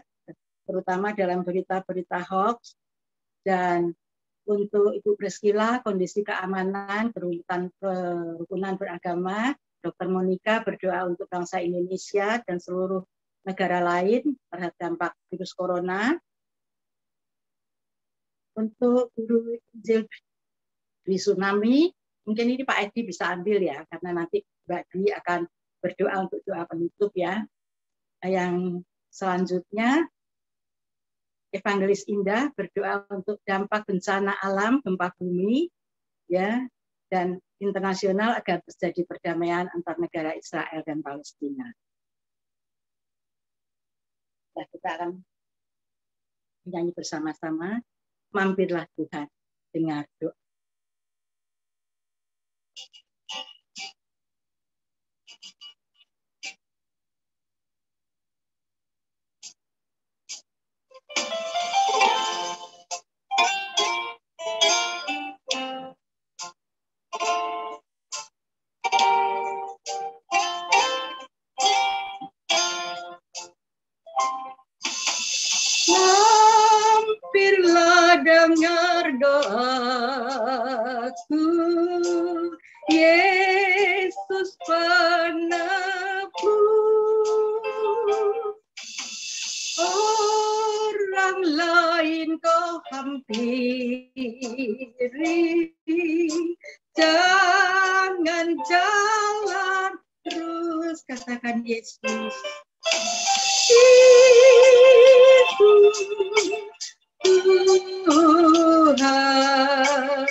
terutama dalam berita-berita hoax. Dan untuk Ibu Priscilla, kondisi keamanan, kerukunan beragama. Dr. Monica berdoa untuk bangsa Indonesia dan seluruh negara lain terhadap dampak virus corona. untuk guru Injil Dwi Tsunami, mungkin ini Pak Edi bisa ambil ya, karena nanti Mbak Dwi akan berdoa untuk doa penutup ya. Yang selanjutnya, Evangelis Indah berdoa untuk dampak bencana alam, gempa bumi, ya, dan internasional agar terjadi perdamaian antar negara Israel dan Palestina. Nah, kita akan menyanyi bersama-sama, mampirlah Tuhan, dengar doa. Mampirlah dengar doaku, Yesus penebus. Orang lain kau hampiri, jangan jalan terus, katakan Yesus. Tuhan,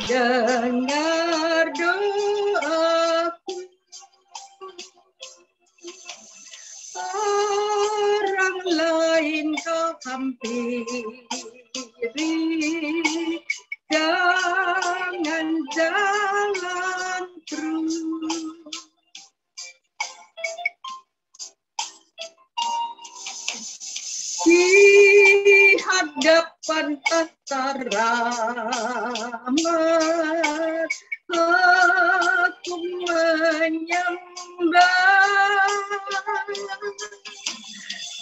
dengar doaku. Orang lain kau hampiri, jangan jalan terus. Di hadapan tata rahmat, aku menyembah,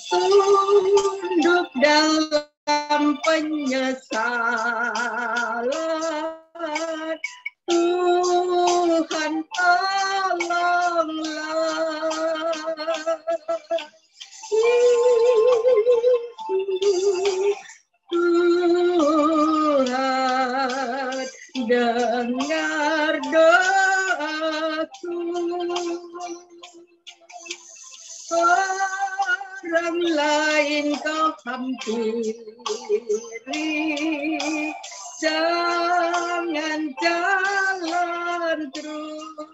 tunduk dalam penyesalan. Tuhan tolonglah. Tuhan, dengar doaku. Orang lain kau hampiri, jangan jalan terus.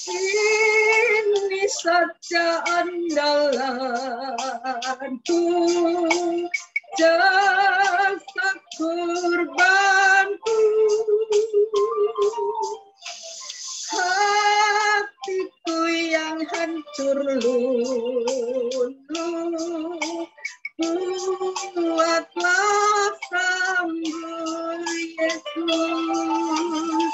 Ini saja andalanku, jasa kurbanku. Hatiku yang hancur luluh, kuatlah sambut Yesus.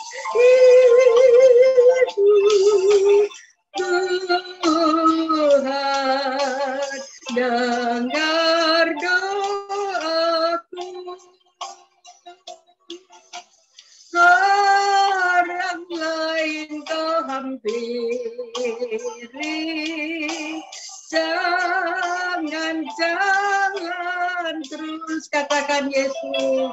Tuhan, dengar doaku. Orang lain kau hampiri, jangan jalan terus, katakan Yesus.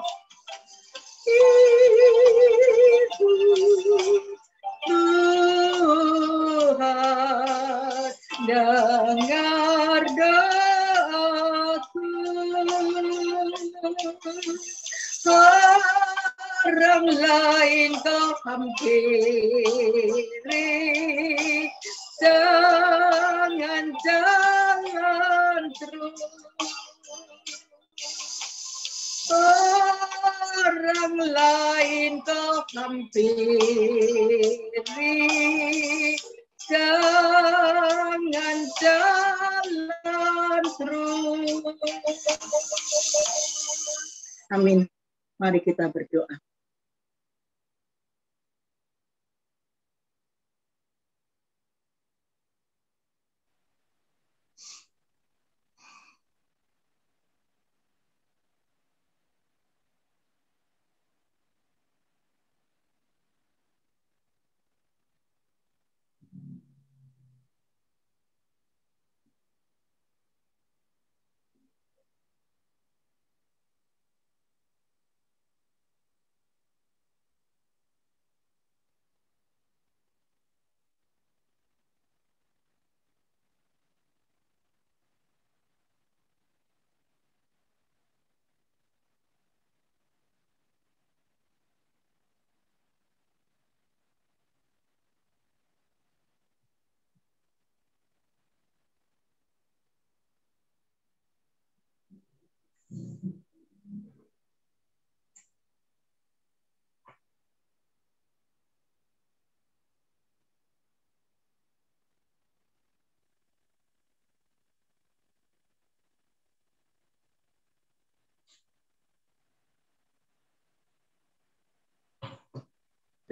Tuhan, dengar doaku. Orang lain kau hampiri, jangan jalan terus. Orang lain kau hampiri, jangan jalan terus. Amin. Mari kita berdoa.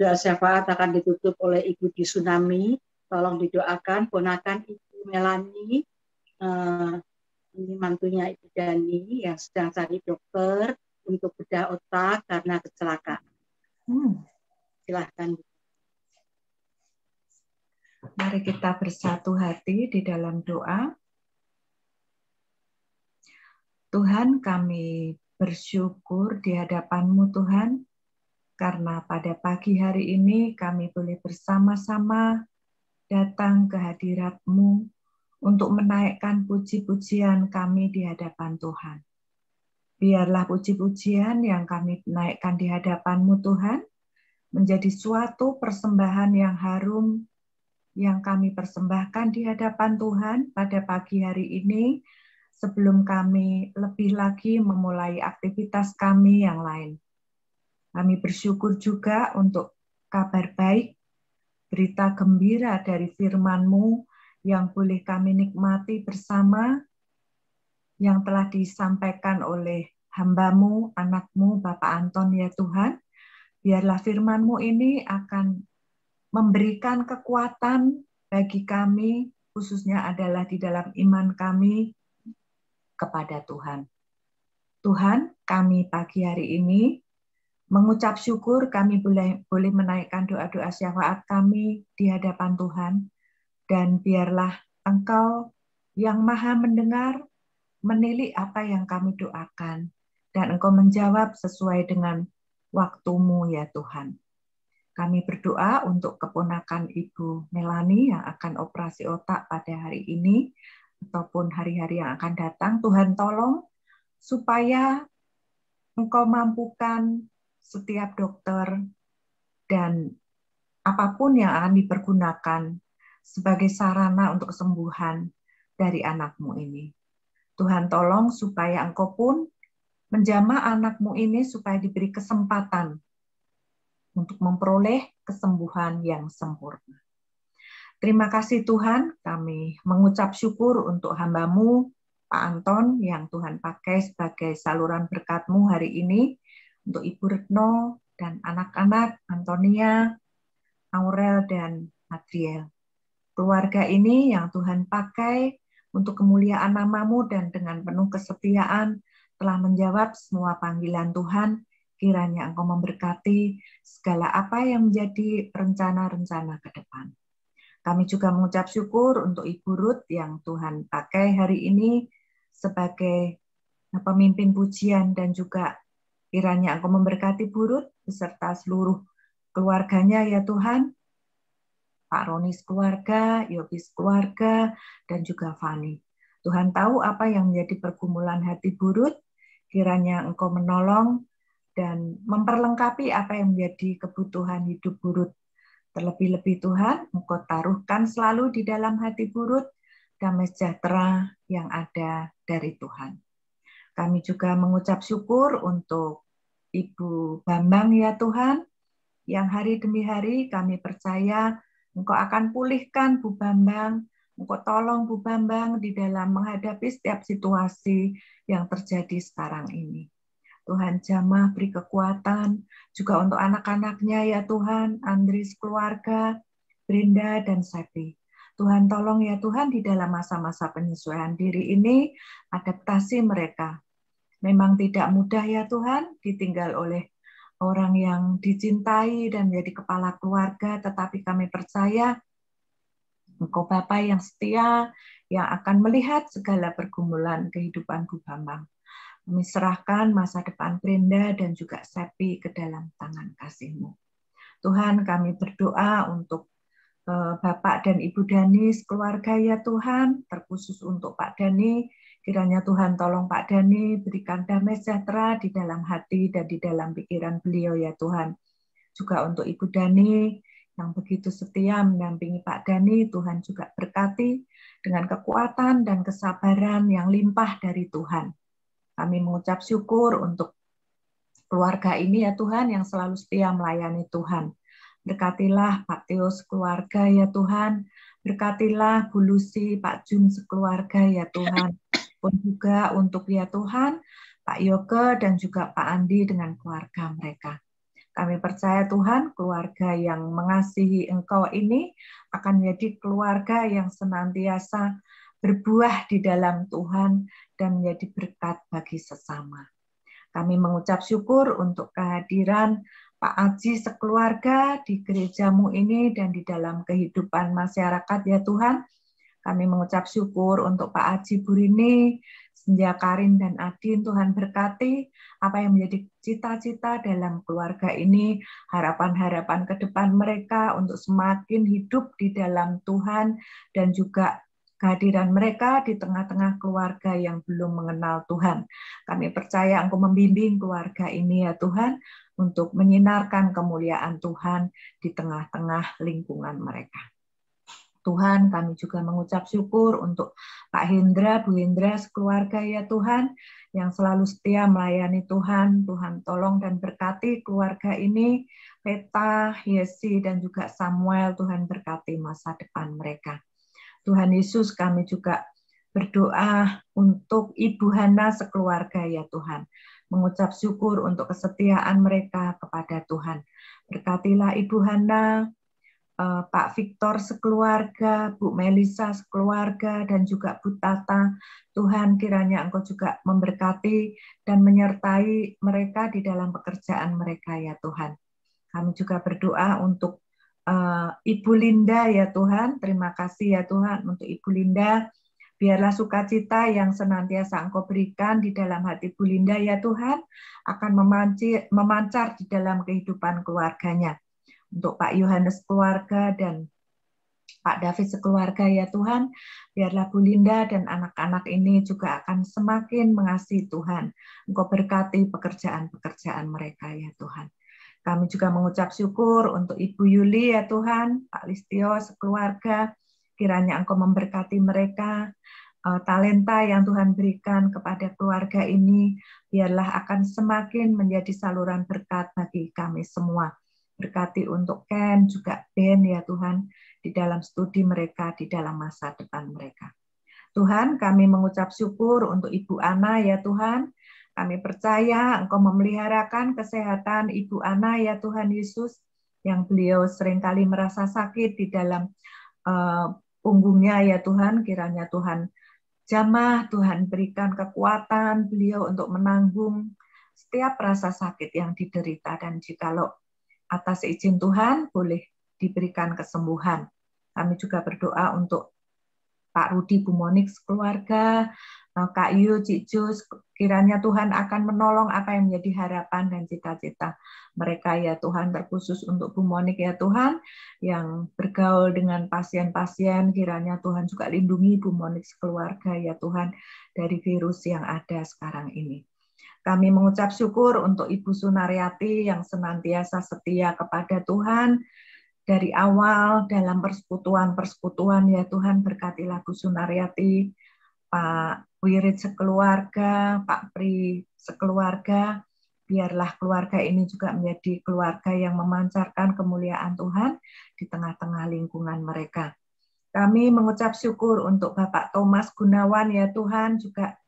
Doa syafaat akan ditutup oleh Ibu di Tsunami. Tolong didoakan ponakan Ibu Melani, ini mantunya Ibu Dani yang sedang cari dokter untuk bedah otak karena kecelakaan. Silahkan. Mari kita bersatu hati di dalam doa. Tuhan, kami bersyukur di hadapan-Mu Tuhan, karena pada pagi hari ini kami boleh bersama-sama datang ke hadirat-Mu untuk menaikkan puji-pujian kami di hadapan Tuhan. Biarlah puji-pujian yang kami naikkan di hadapan-Mu Tuhan menjadi suatu persembahan yang harum yang kami persembahkan di hadapan Tuhan pada pagi hari ini sebelum kami lebih lagi memulai aktivitas kami yang lain. Kami bersyukur juga untuk kabar baik, berita gembira dari firman-Mu yang boleh kami nikmati bersama, yang telah disampaikan oleh hamba-Mu, anak-Mu, Bapak Anton ya Tuhan. Biarlah firman-Mu ini akan memberikan kekuatan bagi kami, khususnya adalah di dalam iman kami kepada Tuhan. Tuhan, kami pagi hari ini mengucap syukur kami boleh menaikkan doa-doa syafaat kami di hadapan Tuhan, dan biarlah Engkau yang maha mendengar, menilik apa yang kami doakan, dan Engkau menjawab sesuai dengan waktu-Mu ya Tuhan. Kami berdoa untuk keponakan Ibu Melani yang akan operasi otak pada hari ini, ataupun hari-hari yang akan datang. Tuhan tolong supaya Engkau mampukan setiap dokter dan apapun yang akan dipergunakan sebagai sarana untuk kesembuhan dari anak-Mu ini. Tuhan tolong supaya Engkau pun menjamah anak-Mu ini supaya diberi kesempatan untuk memperoleh kesembuhan yang sempurna. Terima kasih Tuhan, kami mengucap syukur untuk hamba-Mu, Pak Anton, yang Tuhan pakai sebagai saluran berkat-Mu hari ini, untuk Ibu Retno dan anak-anak Antonia, Aurel, dan Adriel. Keluarga ini yang Tuhan pakai untuk kemuliaan nama-Mu dan dengan penuh kesetiaan telah menjawab semua panggilan Tuhan. Kiranya Engkau memberkati segala apa yang menjadi rencana-rencana ke depan. Kami juga mengucap syukur untuk Ibu Ruth yang Tuhan pakai hari ini sebagai pemimpin pujian, dan juga kiranya Engkau memberkati Bu Ruth beserta seluruh keluarganya ya Tuhan, Pak Ronis keluarga, Yobis keluarga, dan juga Fani. Tuhan tahu apa yang menjadi pergumulan hati Bu Ruth, kiranya Engkau menolong dan memperlengkapi apa yang menjadi kebutuhan hidup Bu Ruth. Terlebih-lebih Tuhan, Engkau taruhkan selalu di dalam hati Bu Ruth damai sejahtera yang ada dari Tuhan. Kami juga mengucap syukur untuk Ibu Bambang ya Tuhan, yang hari demi hari kami percaya Engkau akan pulihkan Bu Bambang, Engkau tolong Bu Bambang di dalam menghadapi setiap situasi yang terjadi sekarang ini. Tuhan jamah beri kekuatan juga untuk anak-anaknya ya Tuhan, Andris keluarga, Brinda dan Sepi. Tuhan tolong ya Tuhan di dalam masa-masa penyesuaian diri ini, adaptasi mereka. Memang tidak mudah ya Tuhan, ditinggal oleh orang yang dicintai dan menjadi kepala keluarga, tetapi kami percaya Engkau Bapa yang setia, yang akan melihat segala pergumulan kehidupan Bu Bambang. Kami serahkan masa depan Brenda dan juga Sepi ke dalam tangan kasih-Mu. Tuhan, kami berdoa untuk Bapak dan Ibu Dani keluarga ya Tuhan, terkhusus untuk Pak Dani. Kiranya Tuhan tolong Pak Dani, berikan damai sejahtera di dalam hati dan di dalam pikiran beliau ya Tuhan. Juga untuk Ibu Dani yang begitu setia mendampingi Pak Dani, Tuhan juga berkati dengan kekuatan dan kesabaran yang limpah dari Tuhan. Kami mengucap syukur untuk keluarga ini ya Tuhan yang selalu setia melayani Tuhan. Berkatilah Pak Teo sekeluarga ya Tuhan. Berkatilah Bu Lucy, Pak Jun sekeluarga ya Tuhan. Pun juga untuk ya Tuhan, Pak Yoke dan juga Pak Andi dengan keluarga mereka. Kami percaya Tuhan, keluarga yang mengasihi Engkau ini akan menjadi keluarga yang senantiasa berbuah di dalam Tuhan dan menjadi berkat bagi sesama. Kami mengucap syukur untuk kehadiran Pak Aji sekeluarga di gerejamu ini dan di dalam kehidupan masyarakat ya Tuhan. Kami mengucap syukur untuk Pak Aji Burini, Senja Karin dan Adin, Tuhan berkati apa yang menjadi cita-cita dalam keluarga ini, harapan-harapan ke depan mereka untuk semakin hidup di dalam Tuhan dan juga kehadiran mereka di tengah-tengah keluarga yang belum mengenal Tuhan. Kami percaya Engkau membimbing keluarga ini ya Tuhan untuk menyinarkan kemuliaan Tuhan di tengah-tengah lingkungan mereka. Tuhan, kami juga mengucap syukur untuk Pak Hendra, Bu Hendra sekeluarga ya Tuhan, yang selalu setia melayani Tuhan. Tuhan tolong dan berkati keluarga ini, Peta, Yesi, dan juga Samuel. Tuhan berkati masa depan mereka. Tuhan Yesus, kami juga berdoa untuk Ibu Hana sekeluarga ya Tuhan. Mengucap syukur untuk kesetiaan mereka kepada Tuhan. Berkatilah Ibu Hana, Pak Victor sekeluarga, Bu Melisa sekeluarga, dan juga Bu Tata. Tuhan kiranya Engkau juga memberkati dan menyertai mereka di dalam pekerjaan mereka ya Tuhan. Kami juga berdoa untuk Ibu Linda ya Tuhan. Terima kasih ya Tuhan untuk Ibu Linda. Biarlah sukacita yang senantiasa Engkau berikan di dalam hati Bu Linda ya Tuhan akan memancar di dalam kehidupan keluarganya. Untuk Pak Yohanes keluarga dan Pak David sekeluarga ya Tuhan, biarlah Bu Linda dan anak-anak ini juga akan semakin mengasihi Tuhan. Engkau berkati pekerjaan-pekerjaan mereka ya Tuhan. Kami juga mengucap syukur untuk Ibu Yuli ya Tuhan, Pak Listio sekeluarga, kiranya Engkau memberkati mereka, talenta yang Tuhan berikan kepada keluarga ini, biarlah akan semakin menjadi saluran berkat bagi kami semua. Berkati untuk Ken, juga Ben ya Tuhan, di dalam studi mereka, di dalam masa depan mereka. Tuhan, kami mengucap syukur untuk Ibu Ana ya Tuhan. Kami percaya Engkau memeliharakan kesehatan Ibu Ana ya Tuhan Yesus, yang beliau seringkali merasa sakit di dalam punggungnya ya Tuhan. Kiranya Tuhan jamah, Tuhan berikan kekuatan beliau untuk menanggung setiap rasa sakit yang diderita, dan jikalau atas izin Tuhan boleh diberikan kesembuhan. Kami juga berdoa untuk Pak Rudi, Bu Monik keluarga, Kak Yu, Cik Jus, kiranya Tuhan akan menolong apa yang menjadi harapan dan cita-cita mereka ya Tuhan, terkhusus untuk Bu Monik ya Tuhan, yang bergaul dengan pasien-pasien, kiranya Tuhan juga lindungi Bu Monik keluarga ya Tuhan dari virus yang ada sekarang ini. Kami mengucap syukur untuk Ibu Sunaryati yang senantiasa setia kepada Tuhan dari awal dalam persekutuan-persekutuan ya Tuhan. Berkatilah Bu Sunaryati, Pak Wirid sekeluarga, Pak Pri sekeluarga. Biarlah keluarga ini juga menjadi keluarga yang memancarkan kemuliaan Tuhan di tengah-tengah lingkungan mereka. Kami mengucap syukur untuk Bapak Thomas Gunawan ya Tuhan, juga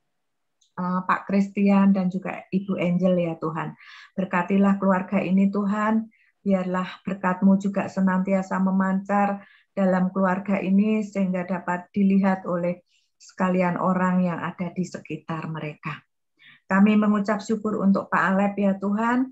Pak Christian dan juga Ibu Angel ya Tuhan. Berkatilah keluarga ini Tuhan, biarlah berkat-Mu juga senantiasa memancar dalam keluarga ini sehingga dapat dilihat oleh sekalian orang yang ada di sekitar mereka. Kami mengucap syukur untuk Pak Alep ya Tuhan.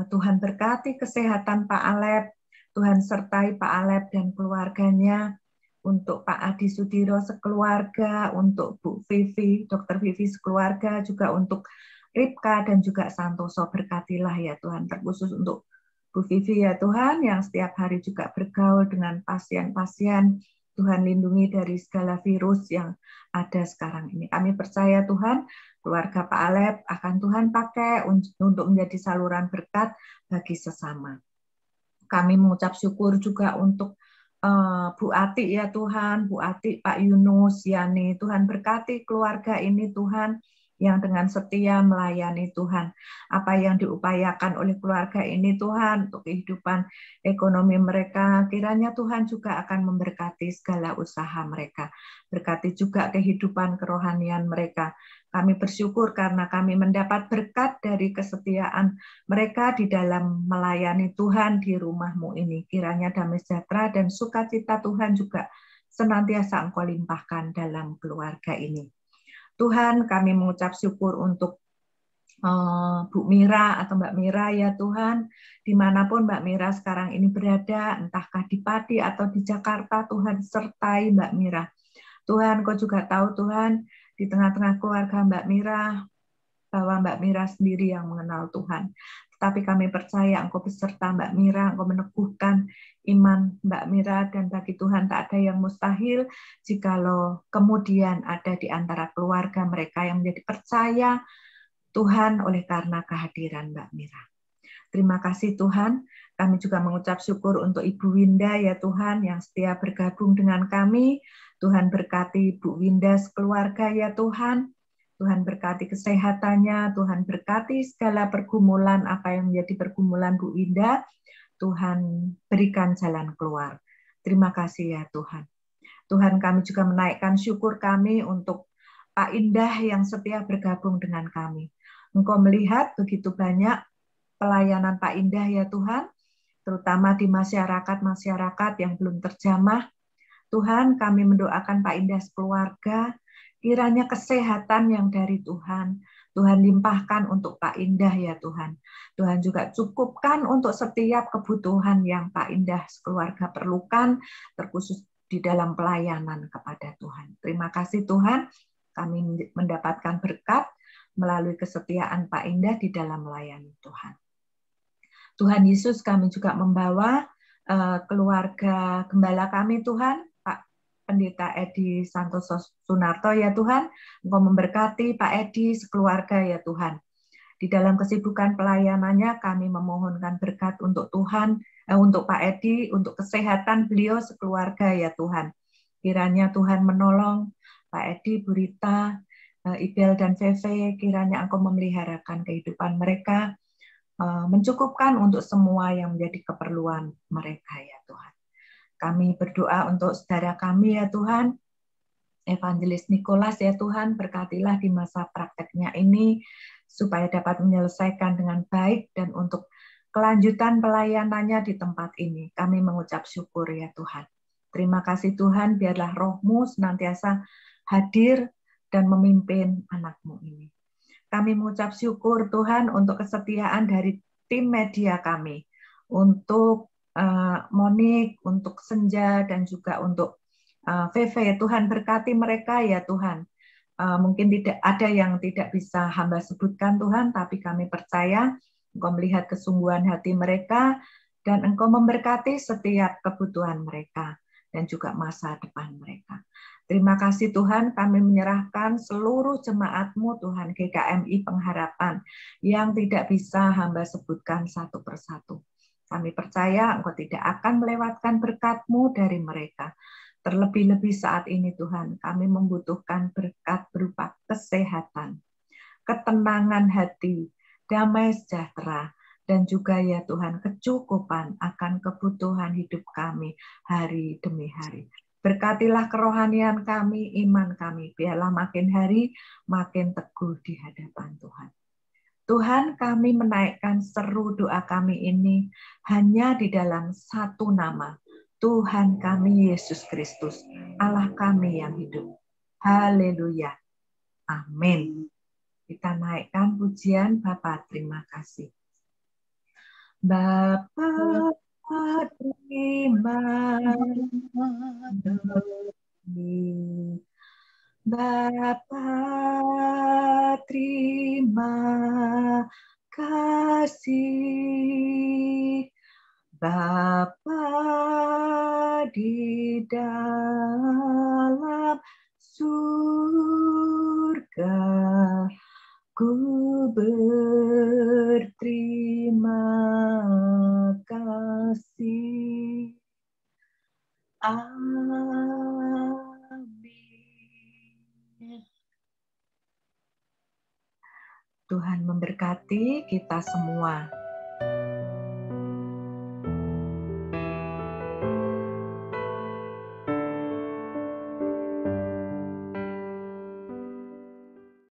Tuhan berkati kesehatan Pak Alep, Tuhan sertai Pak Alep dan keluarganya. Untuk Pak Adi Sudiro sekeluarga, untuk Bu Vivi, Dr. Vivi sekeluarga, juga untuk Ripka dan juga Santoso, berkatilah ya Tuhan, terkhusus untuk Bu Vivi ya Tuhan, yang setiap hari juga bergaul dengan pasien-pasien. Tuhan lindungi dari segala virus yang ada sekarang ini. Kami percaya Tuhan, keluarga Pak Alep akan Tuhan pakai untuk menjadi saluran berkat bagi sesama. Kami mengucap syukur juga untuk Bu Ati ya Tuhan, Bu Ati, Pak Yunus, Yani, Tuhan berkati keluarga ini Tuhan, yang dengan setia melayani Tuhan. Apa yang diupayakan oleh keluarga ini Tuhan untuk kehidupan ekonomi mereka, kiranya Tuhan juga akan memberkati segala usaha mereka. Berkati juga kehidupan kerohanian mereka. Kami bersyukur karena kami mendapat berkat dari kesetiaan mereka di dalam melayani Tuhan di rumah-Mu ini. Kiranya damai sejahtera dan sukacita Tuhan juga senantiasa Engkau limpahkan dalam keluarga ini. Tuhan, kami mengucap syukur untuk Bu Mira atau Mbak Mira ya Tuhan, dimanapun Mbak Mira sekarang ini berada, entahkah di Pati atau di Jakarta, Tuhan sertai Mbak Mira. Tuhan, Kau juga tahu Tuhan, di tengah-tengah keluarga Mbak Mira, bahwa Mbak Mira sendiri yang mengenal Tuhan. Tetapi kami percaya Engkau beserta Mbak Mira, Engkau meneguhkan iman Mbak Mira, dan bagi Tuhan tak ada yang mustahil jikalau kemudian ada di antara keluarga mereka yang menjadi percaya Tuhan oleh karena kehadiran Mbak Mira. Terima kasih Tuhan, kami juga mengucap syukur untuk Ibu Winda ya Tuhan yang setia bergabung dengan kami. Tuhan berkati Bu Winda sekeluarga ya Tuhan. Tuhan berkati kesehatannya, Tuhan berkati segala pergumulan apa yang menjadi pergumulan Bu Winda. Tuhan berikan jalan keluar. Terima kasih ya Tuhan. Tuhan, kami juga menaikkan syukur kami untuk Pak Indah yang setia bergabung dengan kami. Engkau melihat begitu banyak pelayanan Pak Indah ya Tuhan, terutama di masyarakat-masyarakat yang belum terjamah. Tuhan, kami mendoakan Pak Indah sekeluarga, kiranya kesehatan yang dari Tuhan, Tuhan limpahkan untuk Pak Indah ya Tuhan. Tuhan juga cukupkan untuk setiap kebutuhan yang Pak Indah sekeluarga perlukan, terkhusus di dalam pelayanan kepada Tuhan. Terima kasih Tuhan, kami mendapatkan berkat melalui kesetiaan Pak Indah di dalam melayani Tuhan. Tuhan Yesus, kami juga membawa keluarga gembala kami Tuhan, Pak Pendeta Edi Santoso Sunarto ya Tuhan, Engkau memberkati Pak Edi sekeluarga ya Tuhan. Di dalam kesibukan pelayanannya kami memohonkan berkat untuk Tuhan, untuk Pak Edi, untuk kesehatan beliau sekeluarga ya Tuhan. Kiranya Tuhan menolong Pak Edi, Bu Rita, Ibel dan Feve, kiranya Engkau memeliharakan kehidupan mereka, mencukupkan untuk semua yang menjadi keperluan mereka ya Tuhan. Kami berdoa untuk saudara kami ya Tuhan, Evangelis Nikolas ya Tuhan, berkatilah di masa prakteknya ini, supaya dapat menyelesaikan dengan baik dan untuk kelanjutan pelayanannya di tempat ini. Kami mengucap syukur ya Tuhan. Terima kasih Tuhan, biarlah roh-Mu senantiasa hadir dan memimpin anak-Mu ini. Kami mengucap syukur Tuhan untuk kesetiaan dari tim media kami, untuk Monik, untuk Senja, dan juga untuk Veve. Tuhan berkati mereka ya Tuhan. Mungkin tidak ada yang tidak bisa hamba sebutkan Tuhan, tapi kami percaya Engkau melihat kesungguhan hati mereka dan Engkau memberkati setiap kebutuhan mereka dan juga masa depan mereka. Terima kasih Tuhan, kami menyerahkan seluruh jemaat-Mu Tuhan, GKMI Pengharapan, yang tidak bisa hamba sebutkan satu persatu. Kami percaya Engkau tidak akan melewatkan berkat-Mu dari mereka. Terlebih-lebih saat ini Tuhan, kami membutuhkan berkat berupa kesehatan, ketenangan hati, damai sejahtera, dan juga ya Tuhan kecukupan akan kebutuhan hidup kami hari demi hari. Berkatilah kerohanian kami, iman kami, biarlah makin hari makin teguh di hadapan Tuhan. Tuhan, kami menaikkan seru doa kami ini hanya di dalam satu nama, Tuhan kami Yesus Kristus, Allah kami yang hidup. Haleluya. Amin. Kita naikkan pujian Bapa, terima kasih. Bapa terima kasih. Bapa terima kasih. Bapa di dalam surga, ku berterima kasih. Amin. Tuhan memberkati kita semua.